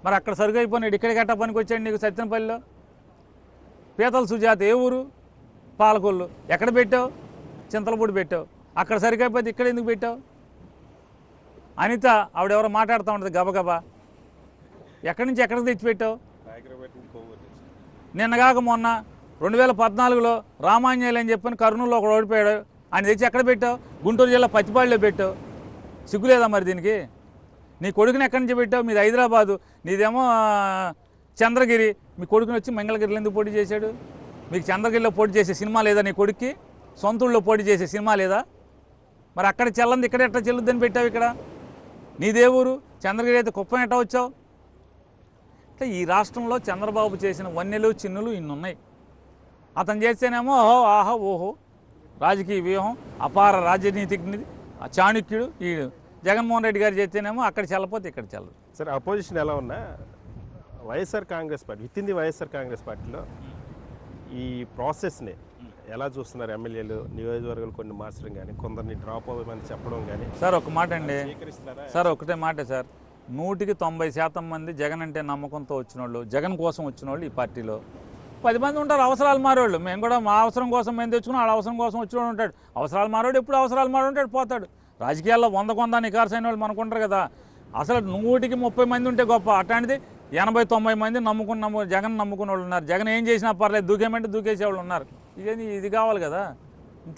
మరి అక్కడ సరుకు అయిపోయినాడు, ఇక్కడికి ఎట్టా పనికి వచ్చాడు నీకు సత్యనపల్లిలో? పీతల సుజాత ఏ ఊరు? పాలకొల్లు ఎక్కడ పెట్టావు? చింతలపూడి పెట్టావు. అక్కడ సరుకు అయిపోతే ఇక్కడ ఎందుకు పెట్టావు? అనిత ఆవిడెవరో మాట్లాడుతూ ఉంటుంది గబగబా, ఎక్కడి నుంచి ఎక్కడికి తెచ్చిపెట్టావు? నిన్నగాక మొన్న 2014లో రామాంజనేయులు అని చెప్పని కర్నూలులో ఒకడు ఓడిపోయాడు, ఆయన తెచ్చి ఎక్కడ పెట్టావు? గుంటూరు జిల్లా పత్తిపాడులో పెట్టావు. సిగ్గులేదా మరి దీనికి? నీ కొడుకుని ఎక్కడి నుంచి పెట్టావు? మీది హైదరాబాదు, నీదేమో చంద్రగిరి. మీ కొడుకుని వచ్చి మంగళగిరిలో ఎందుకు పోటీ చేశాడు? మీకు చంద్రగిరిలో పోటీ చేసే సినిమా లేదా? నీ కొడుక్కి సొంతూళ్ళలో పోటీ చేసే సినిమా లేదా? మరి అక్కడ చెల్లంది ఇక్కడ ఎట్లా చెల్లుద్దని పెట్టావు? ఇక్కడ నీదే ఊరు? చంద్రగిరి అయితే కుప్పం ఎట్టా వచ్చావు? అంటే ఈ రాష్ట్రంలో చంద్రబాబు చేసిన వన్నెలు చిన్నులు ఇన్ని ఉన్నాయి. అతను చేస్తేనేమో ఓహో రాజకీయ వ్యూహం, అపార రాజనీతిజ్ఞుడి, చాణుక్యుడు ఈ జగన్మోహన్ రెడ్డి గారు చేస్తేనేమో అక్కడ చెల్లపోతే ఇక్కడ చెల్లదు. సరే, అపోజిషన్ ఎలా ఉన్నా వైఎస్ఆర్ కాంగ్రెస్ పార్టీ విత్ వైఎస్ఆర్ కాంగ్రెస్ పార్టీలో ఈ ప్రాసెస్ని ఎలా చూస్తున్నారు? ఎమ్మెల్యేలు నియోజకవర్గాలు కొన్ని మార్చడం కానీ, కొందరిని డ్రాప్ అవ్వమని చెప్పడం కానీ. సార్ ఒక మాట అండి సార్, ఒకటే మాట సార్, 100కి 90% మంది జగన్ అంటే నమ్మకంతో వచ్చిన వాళ్ళు, జగన్ కోసం వచ్చిన వాళ్ళు ఈ పార్టీలో 10 మంది ఉంటారు అవసరాలు మారోళ్ళు. మేము కూడా మా అవసరం కోసం మేము తెచ్చుకున్నాం, వాళ్ళ అవసరం కోసం వచ్చిన ఉంటాడు. అవసరాలు మారోడు ఎప్పుడు అవసరాలు మారోడు ఉంటాడు, పోతాడు. రాజకీయాల్లో 100 నికార్సైన వాళ్ళు మనకుంటారు కదా. అసలు 100కి 30 మంది ఉంటే గొప్ప, అట్లాంటిది 80-90 మంది జగన్ నమ్ముకున్న వాళ్ళు ఉన్నారు. జగన్ ఏం చేసినా పర్లేదు, దూకేమంటే దూకేసేవాళ్ళు ఉన్నారు. ఇది కావాలి కదా.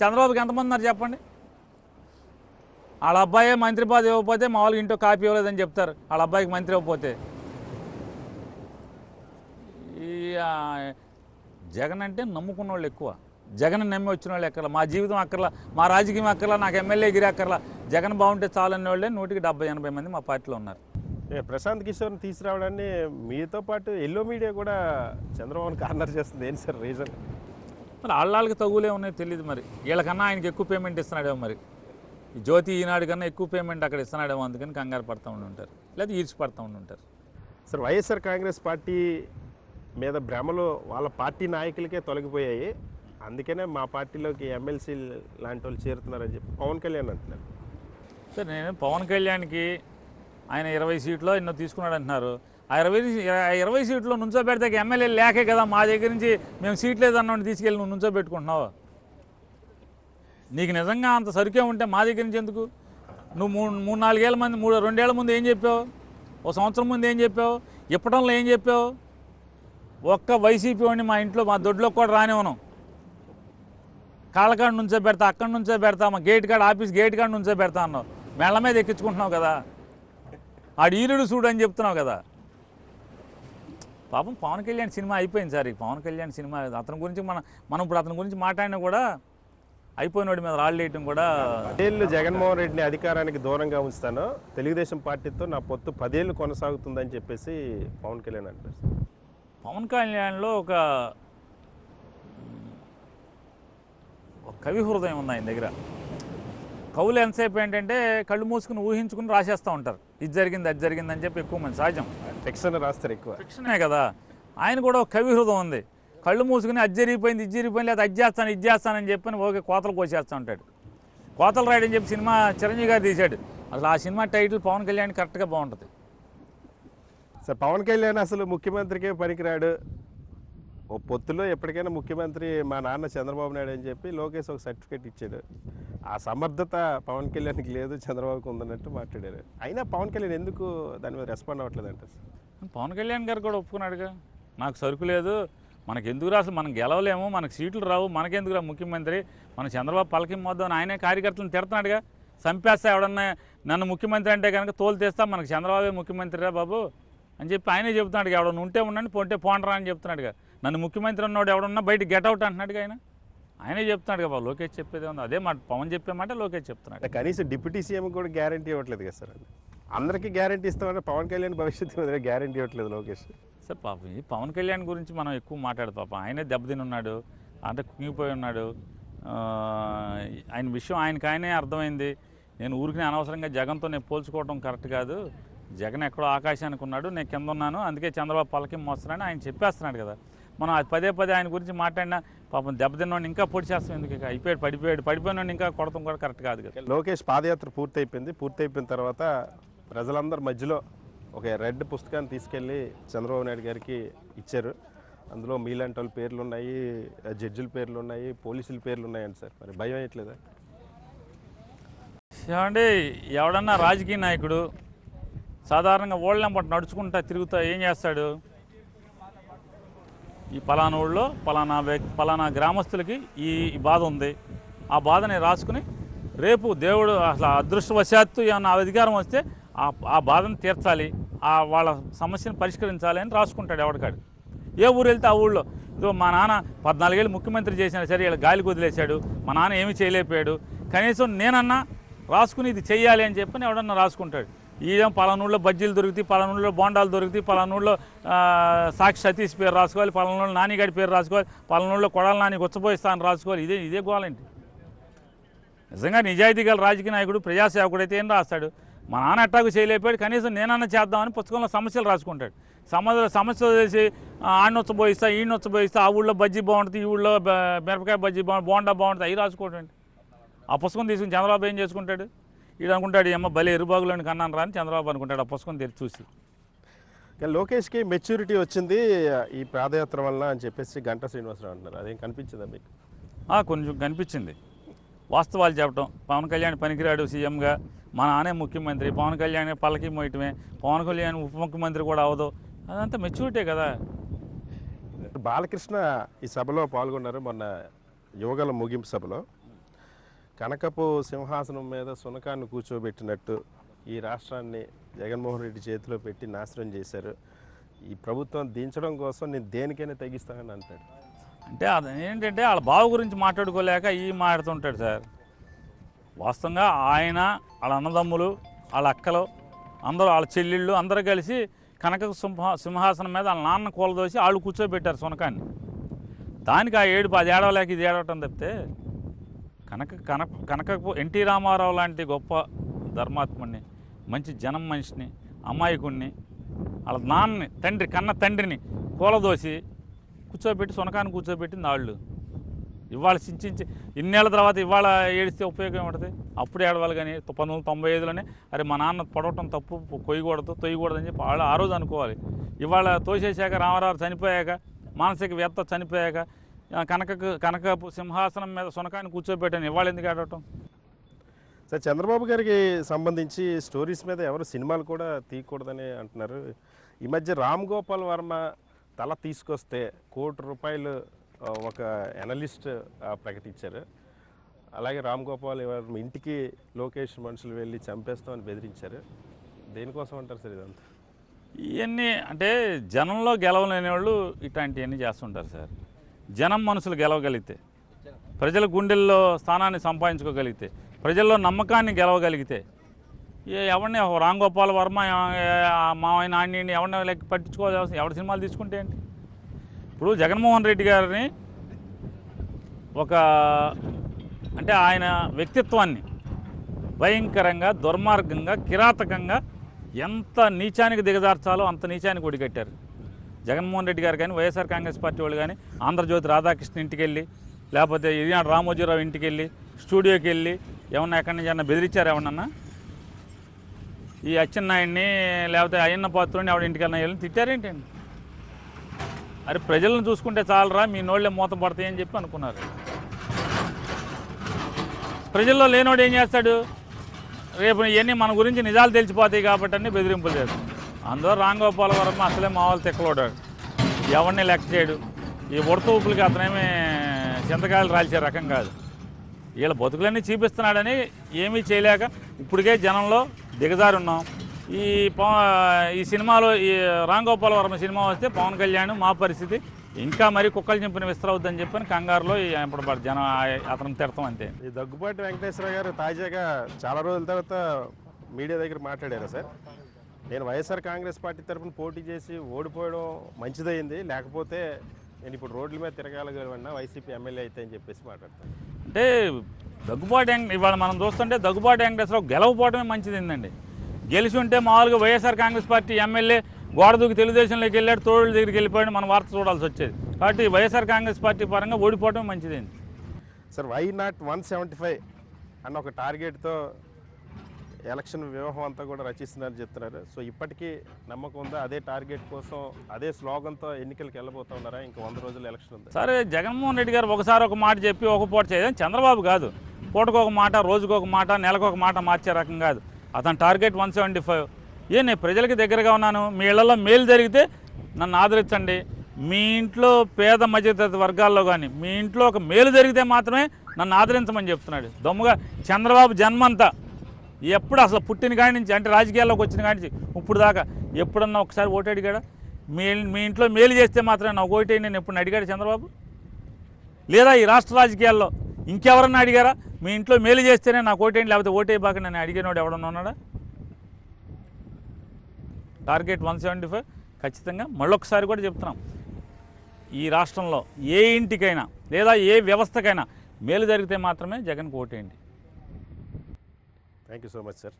చంద్రబాబుకి ఎంతమంది ఉన్నారు చెప్పండి? వాళ్ళ అబ్బాయే మంత్రి పదవి ఇవ్వకపోతే మా వాళ్ళకి ఇంట్లో కాపీ ఇవ్వలేదని చెప్తారు, వాళ్ళ అబ్బాయికి మంత్రి ఇవ్వకపోతే. ఈ జగన్ అంటే నమ్ముకున్న వాళ్ళు ఎక్కువ. జగన్ నమ్మి వచ్చిన వాళ్ళు ఎక్కర్లా, మా జీవితం అక్కర్లా, మా రాజకీయం అక్కర్లా, నాకు ఎమ్మెల్యే గిరి అక్కర్లా, జగన్ బాగుంటే చాలనే వాళ్ళే 170-80 మంది మా పార్టీలో ఉన్నారు. ప్రశాంత్ కిషోర్ని తీసుకురావడాన్ని మీతో పాటు ఎల్లో మీడియా కూడా చంద్రబాబుని కార్నర్ చేస్తుంది. ఏంటి సార్ రీజన్? మరి వాళ్ళకి తగులే ఉన్నాయో తెలియదు. మరి వీళ్ళకన్నా ఆయనకి ఎక్కువ పేమెంట్ ఇస్తున్నాడేమో. మరి ఈ జ్యోతి ఈనాడు కన్నా ఎక్కువ పేమెంట్ అక్కడ ఇస్తున్నాడేమో, అందుకని కంగారు పడుతూ ఉంటారు, లేదా ఈడ్చి పడుతూ ఉంటారు. సార్ వైఎస్ఆర్ కాంగ్రెస్ పార్టీ మీద భ్రమలు వాళ్ళ పార్టీ నాయకులకే తొలగిపోయాయి, అందుకనే మా పార్టీలోకి ఎమ్మెల్సీ లాంటి వాళ్ళు చేరుతున్నారని చెప్పి పవన్ కళ్యాణ్ అంటున్నారు. సార్ నేను పవన్ కళ్యాణ్కి ఆయన 20 సీట్లో ఎన్నో తీసుకున్నాడు అంటున్నారు. ఆ 20 సీట్లో నుంచోబెడితే ఎమ్మెల్యే లేకే కదా మా దగ్గర నుంచి మేము సీట్ లేదన్నోడిని తీసుకెళ్ళి నువ్వు నుంచోబెట్టుకుంటున్నావు. నీకు నిజంగా అంత సరికే ఉంటే మా దగ్గర నుంచి ఎందుకు? నువ్వు 3-4 ఏళ్ళ మంది 2 ఏళ్ల ముందు ఏం చెప్పావు? ఒక సంవత్సరం ముందు ఏం చెప్పావు? ఇప్పటంలో ఏం చెప్పావు? ఒక్క వైసీపీ వాడిని మా ఇంట్లో మా దొడ్లోకి కూడా రానివ్వను, కాళ్ళకాడ నుంచో పెడతా, అక్కడి నుంచో పెడతా, మా గేట్ కాడ ఆఫీస్ గేట్ కాడ నుంచో పెడతా అన్నావు. మెళ్ళ మీద ఎక్కించుకుంటున్నావు కదా, ఆడు ఈరుడు చూడు అని చెప్తున్నావు కదా. పాపం పవన్ కళ్యాణ్ సినిమా అయిపోయింది సార్. ఈ పవన్ కళ్యాణ్ సినిమా అతని గురించి మనం ఇప్పుడు అతని గురించి మాట్లాడినా కూడా అయిపోయినోడి మీద రాళ్ళు వేయటం కూడా. 10 ఏళ్ళు జగన్మోహన్ రెడ్డిని అధికారానికి దూరంగా ఉంచుతాను, తెలుగుదేశం పార్టీతో నా పొత్తు 10 ఏళ్ళు కొనసాగుతుందని చెప్పేసి పవన్ కళ్యాణ్ అంటారు. పవన్ కళ్యాణ్లో ఒక కవి హృదయం ఉంది ఆయన దగ్గర. కవులు ఎంతసేపు ఏంటంటే కళ్ళు మూసుకుని ఊహించుకుని రాసేస్తూ ఉంటారు, ఇది జరిగింది అది జరిగింది అని చెప్పి. ఎక్కువ మంది సహజం ఫిక్షన్ రాస్తారు, ఎక్కువ ఫిక్షనే కదా. ఆయన కూడా ఒక కవి హృదయం ఉంది. కళ్ళు మూసుకుని అది జరిగిపోయింది ఇది జరిగిపోయింది, లేదా అది చేస్తాను ఇది చేస్తానని చెప్పని ఓకే కోతలు కోసేస్తూ ఉంటాడు. కోతలు రాయడని చెప్పి సినిమా చిరంజీవి గారు తీశాడు. అసలు ఆ సినిమా టైటిల్ పవన్ కళ్యాణ్ కరెక్ట్గా బాగుంటుంది సార్. పవన్ కళ్యాణ్ అసలు ముఖ్యమంత్రికే పనికిరాడు, ఓ పొత్తులో ఎప్పటికైనా ముఖ్యమంత్రి మా నాన్న చంద్రబాబు నాయుడు అని చెప్పి లోకేష్ ఒక సర్టిఫికేట్ ఇచ్చాడు. ఆ సమర్థత పవన్ కళ్యాణ్కి లేదు, చంద్రబాబుకి ఉందన్నట్టు మాట్లాడారు. అయినా పవన్ కళ్యాణ్ ఎందుకు దాని మీద రెస్పాండ్ అవ్వట్లేదు అంటారు సార్? పవన్ కళ్యాణ్ గారు కూడా ఒప్పుకున్నాడుగా, నాకు సరుకు లేదు, మనకు ఎందుకు రాసు, మనం గెలవలేము, మనకు సీట్లు రావు, మనకెందుకురా ముఖ్యమంత్రి, మన చంద్రబాబు పలకిం మొద్దాం ఆయనే కార్యకర్తలను తిడుతున్నాడుగా. చంపేస్తా ఎవడన్నా నన్ను ముఖ్యమంత్రి అంటే కనుక తోలు తీస్తా, మనకు చంద్రబాబే ముఖ్యమంత్రిరా బాబు అని చెప్పి ఆయనే చెబుతున్నాడు. ఎవడన్నా ఉంటే ఉండండి, పొంటే పోండరా అని చెప్తున్నాడుగా. నన్ను ముఖ్యమంత్రి ఉన్నవాడు ఎవడన్నా బయట గెట్అవుట్ అంటున్నాడుగా ఆయనే చెప్తున్నాడు కదా. లోకేష్ చెప్పేదే ఉంది, అదే మాట పవన్ చెప్పే మాట లోకేష్ చెప్తున్నాడు. కనీసం డిప్యూటీ సీఎం కూడా గ్యారంటీ ఇవ్వట్లేదు కదా సార్. అందరికీ గ్యారంటీ ఇస్తామంటే పవన్ కళ్యాణ్ భవిష్యత్తు మీద గ్యారంటీ ఇవ్వట్లేదు లోకేష్ సార్. పాపం ఈ పవన్ కళ్యాణ్ గురించి మనం ఎక్కువ మాట్లాడు, పాపం ఆయనే దెబ్బతిని ఉన్నాడు, అంటే కుంగిపోయి ఉన్నాడు. ఆయన విషయం ఆయనకే అర్థమైంది. నేను ఊరికి అనవసరంగా జగన్తో నేను పోల్చుకోవడం కరెక్ట్ కాదు, జగన్ ఎక్కడో ఆకాశానికి ఉన్నాడు, నేను కింద ఉన్నాను, అందుకే చంద్రబాబు పలకిం మోస్తున్నాడని ఆయన చెప్పేస్తున్నాడు కదా. మనం అది పదే ఆయన గురించి మాట్లాడినా పాపం దెబ్బతిన్నోడిని ఇంకా పొడి చేస్తాం ఎందుకు? అయిపోయాడు, పడిపోయినోడిని ఇంకా కొడతాం కూడా కరెక్ట్ కాదు కదా. లోకేష్ పాదయాత్ర పూర్తయిపోయిన తర్వాత ప్రజలందరి మధ్యలో ఒక రెడ్ పుస్తకాన్ని తీసుకెళ్ళి చంద్రబాబు నాయుడు గారికి ఇచ్చారు. అందులో మీలాంటి వాళ్ళ పేర్లు ఉన్నాయి, జడ్జిల పేర్లు ఉన్నాయి, పోలీసుల పేర్లు ఉన్నాయండి సార్. మరి భయం అయ్యట్లేదా? ఏమంటే ఎవడన్నా రాజకీయ నాయకుడు సాధారణంగా ఓళ్ళెంబటి నడుచుకుంటా తిరుగుతా ఏం చేస్తాడు? ఈ పలానా ఊళ్ళో పలానా గ్రామస్తులకి ఈ బాధ ఉంది, ఆ బాధని రాసుకుని రేపు దేవుడు అసలు అదృష్టవశాత్తు ఏమన్నా అధికారం వస్తే ఆ బాధను తీర్చాలి, వాళ్ళ సమస్యను పరిష్కరించాలి అని రాసుకుంటాడు ఎవడికాడు. ఏ ఊరు వెళ్తే ఆ ఊళ్ళో ఇదో మా నాన్న 14 ఏళ్ళు ముఖ్యమంత్రి చేసినా సరే ఇలా గాలికి వదిలేశాడు, మా నాన్న ఏమీ చేయలేకపోయాడు, కనీసం నేనన్నా రాసుకుని ఇది చెయ్యాలి అని చెప్పని ఎవడన్నా రాసుకుంటాడు. ఈదేం పలానూళ్ళలో బజ్జీలు దొరుకుతాయి, పలానూళ్ళలో బోండాలు దొరుకుతాయి, పలానూళ్ళలో సాక్షి సతీష్ పేరు రాసుకోవాలి, పలానూళ్ళలో నానిగాడి పేరు రాసుకోవాలి, పలానూళ్ళలో కొడాల నాని గుచ్చపోయిస్తాను రాసుకోవాలి. ఇదే గోలేంటి? నిజంగా నిజాయితీ గల రాజకీయ నాయకుడు ప్రజాసేవకుడు అయితే ఏం రాస్తాడు? మా నాన్న ఎట్టాకు చేయలేకపోయాడు, కనీసం నేనన్నా చేద్దామని పుస్తకంలో సమస్యలు రాసుకుంటాడు. సమస్యలు చేసి ఆడినొచ్చబోయిస్తా ఈయనొచ్చబోయిస్తా, ఆ ఊళ్ళో బజ్జీ బాగుంటుంది, ఈ ఊళ్ళో మిరపకాయ బజ్జీ బోండా బాగుంటుంది, అవి రాసుకోవటం. ఆ పుస్తకం తీసుకుని చంద్రబాబు ఏం చేసుకుంటాడు? ఈడు అనుకుంటాడు ఏమో భలే ఎరుబాగులోని కన్నాను రా అని చంద్రబాబు అనుకుంటాడు ఆ పుస్తకం తెరిచి చూసి. కానీ లోకేష్కి మెచ్యూరిటీ వచ్చింది ఈ పాదయాత్ర వలన అని చెప్పేసి గంటా శ్రీనివాసరావు అంటున్నారు. అదేం కనిపించిందా మీకు? కొంచెం కనిపించింది. వాస్తవాలు చెప్పడం, పవన్ కళ్యాణ్ పనికిరాడు సీఎంగా, మా నాన్నే ముఖ్యమంత్రి, పవన్ కళ్యాణ్ పల్లకి మోయటమే, పవన్ కళ్యాణ్ ఉప ముఖ్యమంత్రి కూడా అవదు, అదంతా మెచ్యూరిటీ కదా. బాలకృష్ణ ఈ సభలో పాల్గొన్నారు మొన్న యువగల ముగింపు సభలో. కనకపు సింహాసనం మీద సునకాన్ని కూర్చోబెట్టినట్టు ఈ రాష్ట్రాన్ని జగన్మోహన్ రెడ్డి చేతిలో పెట్టి నాశనం చేశారు, ఈ ప్రభుత్వం దించడం కోసం నేను దేనికైనా తెగిస్తానని అంటాడు. అంటే అది ఏంటంటే వాళ్ళ బావ గురించి మాట్లాడుకోలేక ఈ మాట్లాడుతుంటాడు సార్. వాస్తవంగా ఆయన, వాళ్ళ అన్నదమ్ములు, వాళ్ళ అక్కలు, అందరూ వాళ్ళ చెల్లెళ్ళు అందరూ కలిసి కనక సింహాసనం మీద వాళ్ళ నాన్న కూలదోసి వాళ్ళు కూర్చోబెట్టారు సునకాన్ని. దానికి ఆ ఏడుపు, అది ఏడవలేక ఇది ఏడవటం తప్పితే కనక ఎన్టీ రామారావు లాంటి గొప్ప ధర్మాత్ముడిని, మంచి జనం మనిషిని, అమాయకుడిని, వాళ్ళ నాన్నని, కన్న తండ్రిని కూలదోసి కూర్చోబెట్టి సునకాన్ని కూర్చోబెట్టింది వాళ్ళు. ఇవాళ చించి ఇన్నేళ్ల తర్వాత ఇవాళ ఏడిస్తే ఉపయోగం ఏమిటది? అప్పుడు ఏడవాలి. కానీ 1995లోనే అరే మా నాన్న పడవటం తప్పు, తొయ్యకూడదని చెప్పి వాళ్ళు ఆ రోజు అనుకోవాలి. ఇవాళ తోసేశాక, రామారావు చనిపోయాక, మానసిక వేత్త చనిపోయాక కనకపు సింహాసనం మీద సునకాన్ని కూర్చోబెట్టాను, ఇవాళ ఎందుకు ఏడవటం? సార్, చంద్రబాబు గారికి సంబంధించి స్టోరీస్ మీద ఎవరు సినిమాలు కూడా తీయకూడదని అంటున్నారు. ఈ మధ్య రామ్ గోపాల్ వర్మ తల తీసుకొస్తే ₹1 కోటి ఒక ఎనలిస్ట్ ప్రకటించారు. అలాగే రామ్ గోపాల్ వర్మ ఇంటికి లోకేష్ మనుషులు వెళ్ళి చంపేస్తామని బెదిరించారు. దేనికోసం అంటారు సార్ ఇదంతా? ఇవన్నీ అంటే జనంలో గెలవలేని వాళ్ళు ఇట్లాంటివన్నీ చేస్తుంటారు సార్. జనం మనసులు గెలవగలిగితే, ప్రజల గుండెల్లో స్థానాన్ని సంపాదించుకోగలిగితే, ప్రజల్లో నమ్మకాన్ని గెలవగలిగితే ఎవరిని రామ్ గోపాల్ వర్మ మావయ్య నాణ్యని ఎవరిని లెక్క పట్టించుకోవాల్సిన, ఎవరి సినిమాలు తీసుకుంటే ఏంటి? ఇప్పుడు జగన్మోహన్ రెడ్డి గారిని అంటే ఆయన వ్యక్తిత్వాన్ని భయంకరంగా, దుర్మార్గంగా, కిరాతకంగా ఎంత నీచానికి దిగజార్చాలో అంత నీచానికి ఒడిగట్టారు జగన్మోహన్ రెడ్డి గారు. కానీ వైఎస్ఆర్ కాంగ్రెస్ పార్టీ వాళ్ళు కానీ ఆంధ్రజ్యోతి రాధాకృష్ణ ఇంటికి వెళ్ళి, లేకపోతే ఇదినాడు రామోజీరావు ఇంటికి వెళ్ళి, స్టూడియోకి వెళ్ళి ఏమన్నా ఎక్కడి నుంచి అన్న బెదిరించారు ఏమన్నా? ఈ అచ్చెన్నాయుడిని లేకపోతే అయ్యన్న పాత్రుడిని ఆవిడ ఇంటికి వెళ్ళిన వెళ్ళి తిట్టారేంటండి? అరే ప్రజలను చూసుకుంటే చాలరా, మీ నోళ్ళే మూత పడతాయని చెప్పి అనుకున్నారు. ప్రజల్లో లేనోడు ఏం చేస్తాడు? రేపు ఇవన్నీ మన గురించి నిజాలు తెలిసిపోతాయి కాబట్టి అన్నీ బెదిరింపులు చేస్తాడు. అందులో రామ్ గోపాల్ వర్మ అసలే మామూలు తిక్కలోడాడు, ఎవరిని లెక్క చేయడు. ఈ ఉడత ఊపులకి అతనేమీ చింతకాయలు రాల్చే రకం కాదు. వీళ్ళ బతుకులన్నీ చూపిస్తున్నాడని ఏమీ చేయలేక ఇప్పటికే జనంలో దిగజారున్నాం. ఈ సినిమాలో ఈ రామ్ గోపాల్ వర్మ సినిమా వస్తే పవన్ కళ్యాణ్ మా పరిస్థితి ఇంకా మరీ కుక్కలు చింపిన విస్తరవుద్దని చెప్పని కంగారులో ఇప్పుడు జనం అతను తిడతాం అంతే. ఈ దగ్గుబాటి వెంకటేశ్వర గారు తాజాగా చాలా రోజుల తర్వాత మీడియా దగ్గర మాట్లాడారు సార్. నేను వైఎస్ఆర్ కాంగ్రెస్ పార్టీ తరఫున పోటీ చేసి ఓడిపోవడం మంచిదైంది, లేకపోతే నేను ఇప్పుడు రోడ్ల మీద తిరగలగలవన్నా వైసీపీ ఎమ్మెల్యే అయితే అని చెప్పేసి మాట్లాడతాను. అంటే దగ్గుబాటి ఇవాళ మనం చూస్తుంటే దగ్గుబాటి వెంకటేశ్వరరావు గెలవపోవడమే మంచిదిందండి. గెలిచి ఉంటే మామూలుగా వైఎస్ఆర్ కాంగ్రెస్ పార్టీ ఎమ్మెల్యే గోడ దూకి తెలుగుదేశంలోకి వెళ్ళాడు, తోడుల దగ్గరికి వెళ్ళిపోయాడు, మనం వార్త చూడాల్సి వచ్చేది. కాబట్టి వైఎస్ఆర్ కాంగ్రెస్ పార్టీ పరంగా ఓడిపోవడమే మంచిదైంది. సార్, వై నాట్ 175 అన్న ఒక టార్గెట్తో ఎలక్షన్ వ్యూహం అంతా కూడా రచిస్తున్నారని చెప్తున్నారు. సో ఇప్పటికీ నమ్మకం ఉందా? అదే టార్గెట్ కోసం అదే స్లోగన్తో ఎన్నికలకు వెళ్ళబోతూ ఉన్నారా? ఇంకా 100 రోజులు ఎలక్షన్ ఉంది. సరే, జగన్మోహన్ రెడ్డి గారు ఒకసారి ఒక మాట చెప్పి ఒక పూట చేయడం. చంద్రబాబు కాదు, పూటకొక మాట, రోజుకొక మాట, నెలకొక మాట మార్చే రకం కాదు. అతని టార్గెట్ 175. నేను ప్రజలకి దగ్గరగా ఉన్నాను, మీ ఇళ్లలో మేలు జరిగితే నన్ను ఆదరించండి. మీ ఇంట్లో పేద మధ్యతరగతి వర్గాల్లో కానీ మీ ఇంట్లో ఒక మేలు జరిగితే మాత్రమే నన్ను ఆదరించమని చెప్తున్నాడు. దమ్ముగా చంద్రబాబు జన్మంతా ఎప్పుడు అసలు పుట్టిన కాడి నుంచి, అంటే రాజకీయాల్లోకి వచ్చిన కాడి నుంచి ఇప్పుడు దాకా ఎప్పుడన్నా ఒకసారి ఓటు అడిగాడా? మీ ఇంట్లో మేలు చేస్తే మాత్రమే నాకు ఓటు నేను ఎప్పుడు అడిగాడు చంద్రబాబు? లేదా ఈ రాష్ట్ర రాజకీయాల్లో ఇంకెవరన్నా అడిగారా? మీ ఇంట్లో మేలు చేస్తేనే నాకు ఓటేయండి, లేకపోతే ఓటేయబాక నన్ను అడిగినోడు ఎవడన్నా ఉన్నాడా? టార్గెట్ 175 ఖచ్చితంగా. మళ్ళొకసారి కూడా చెప్తున్నాం, ఈ రాష్ట్రంలో ఏ ఇంటికైనా లేదా ఏ వ్యవస్థకైనా మేలు జరిగితే మాత్రమే జగన్కి ఓటేయండి. Thank you so much sir.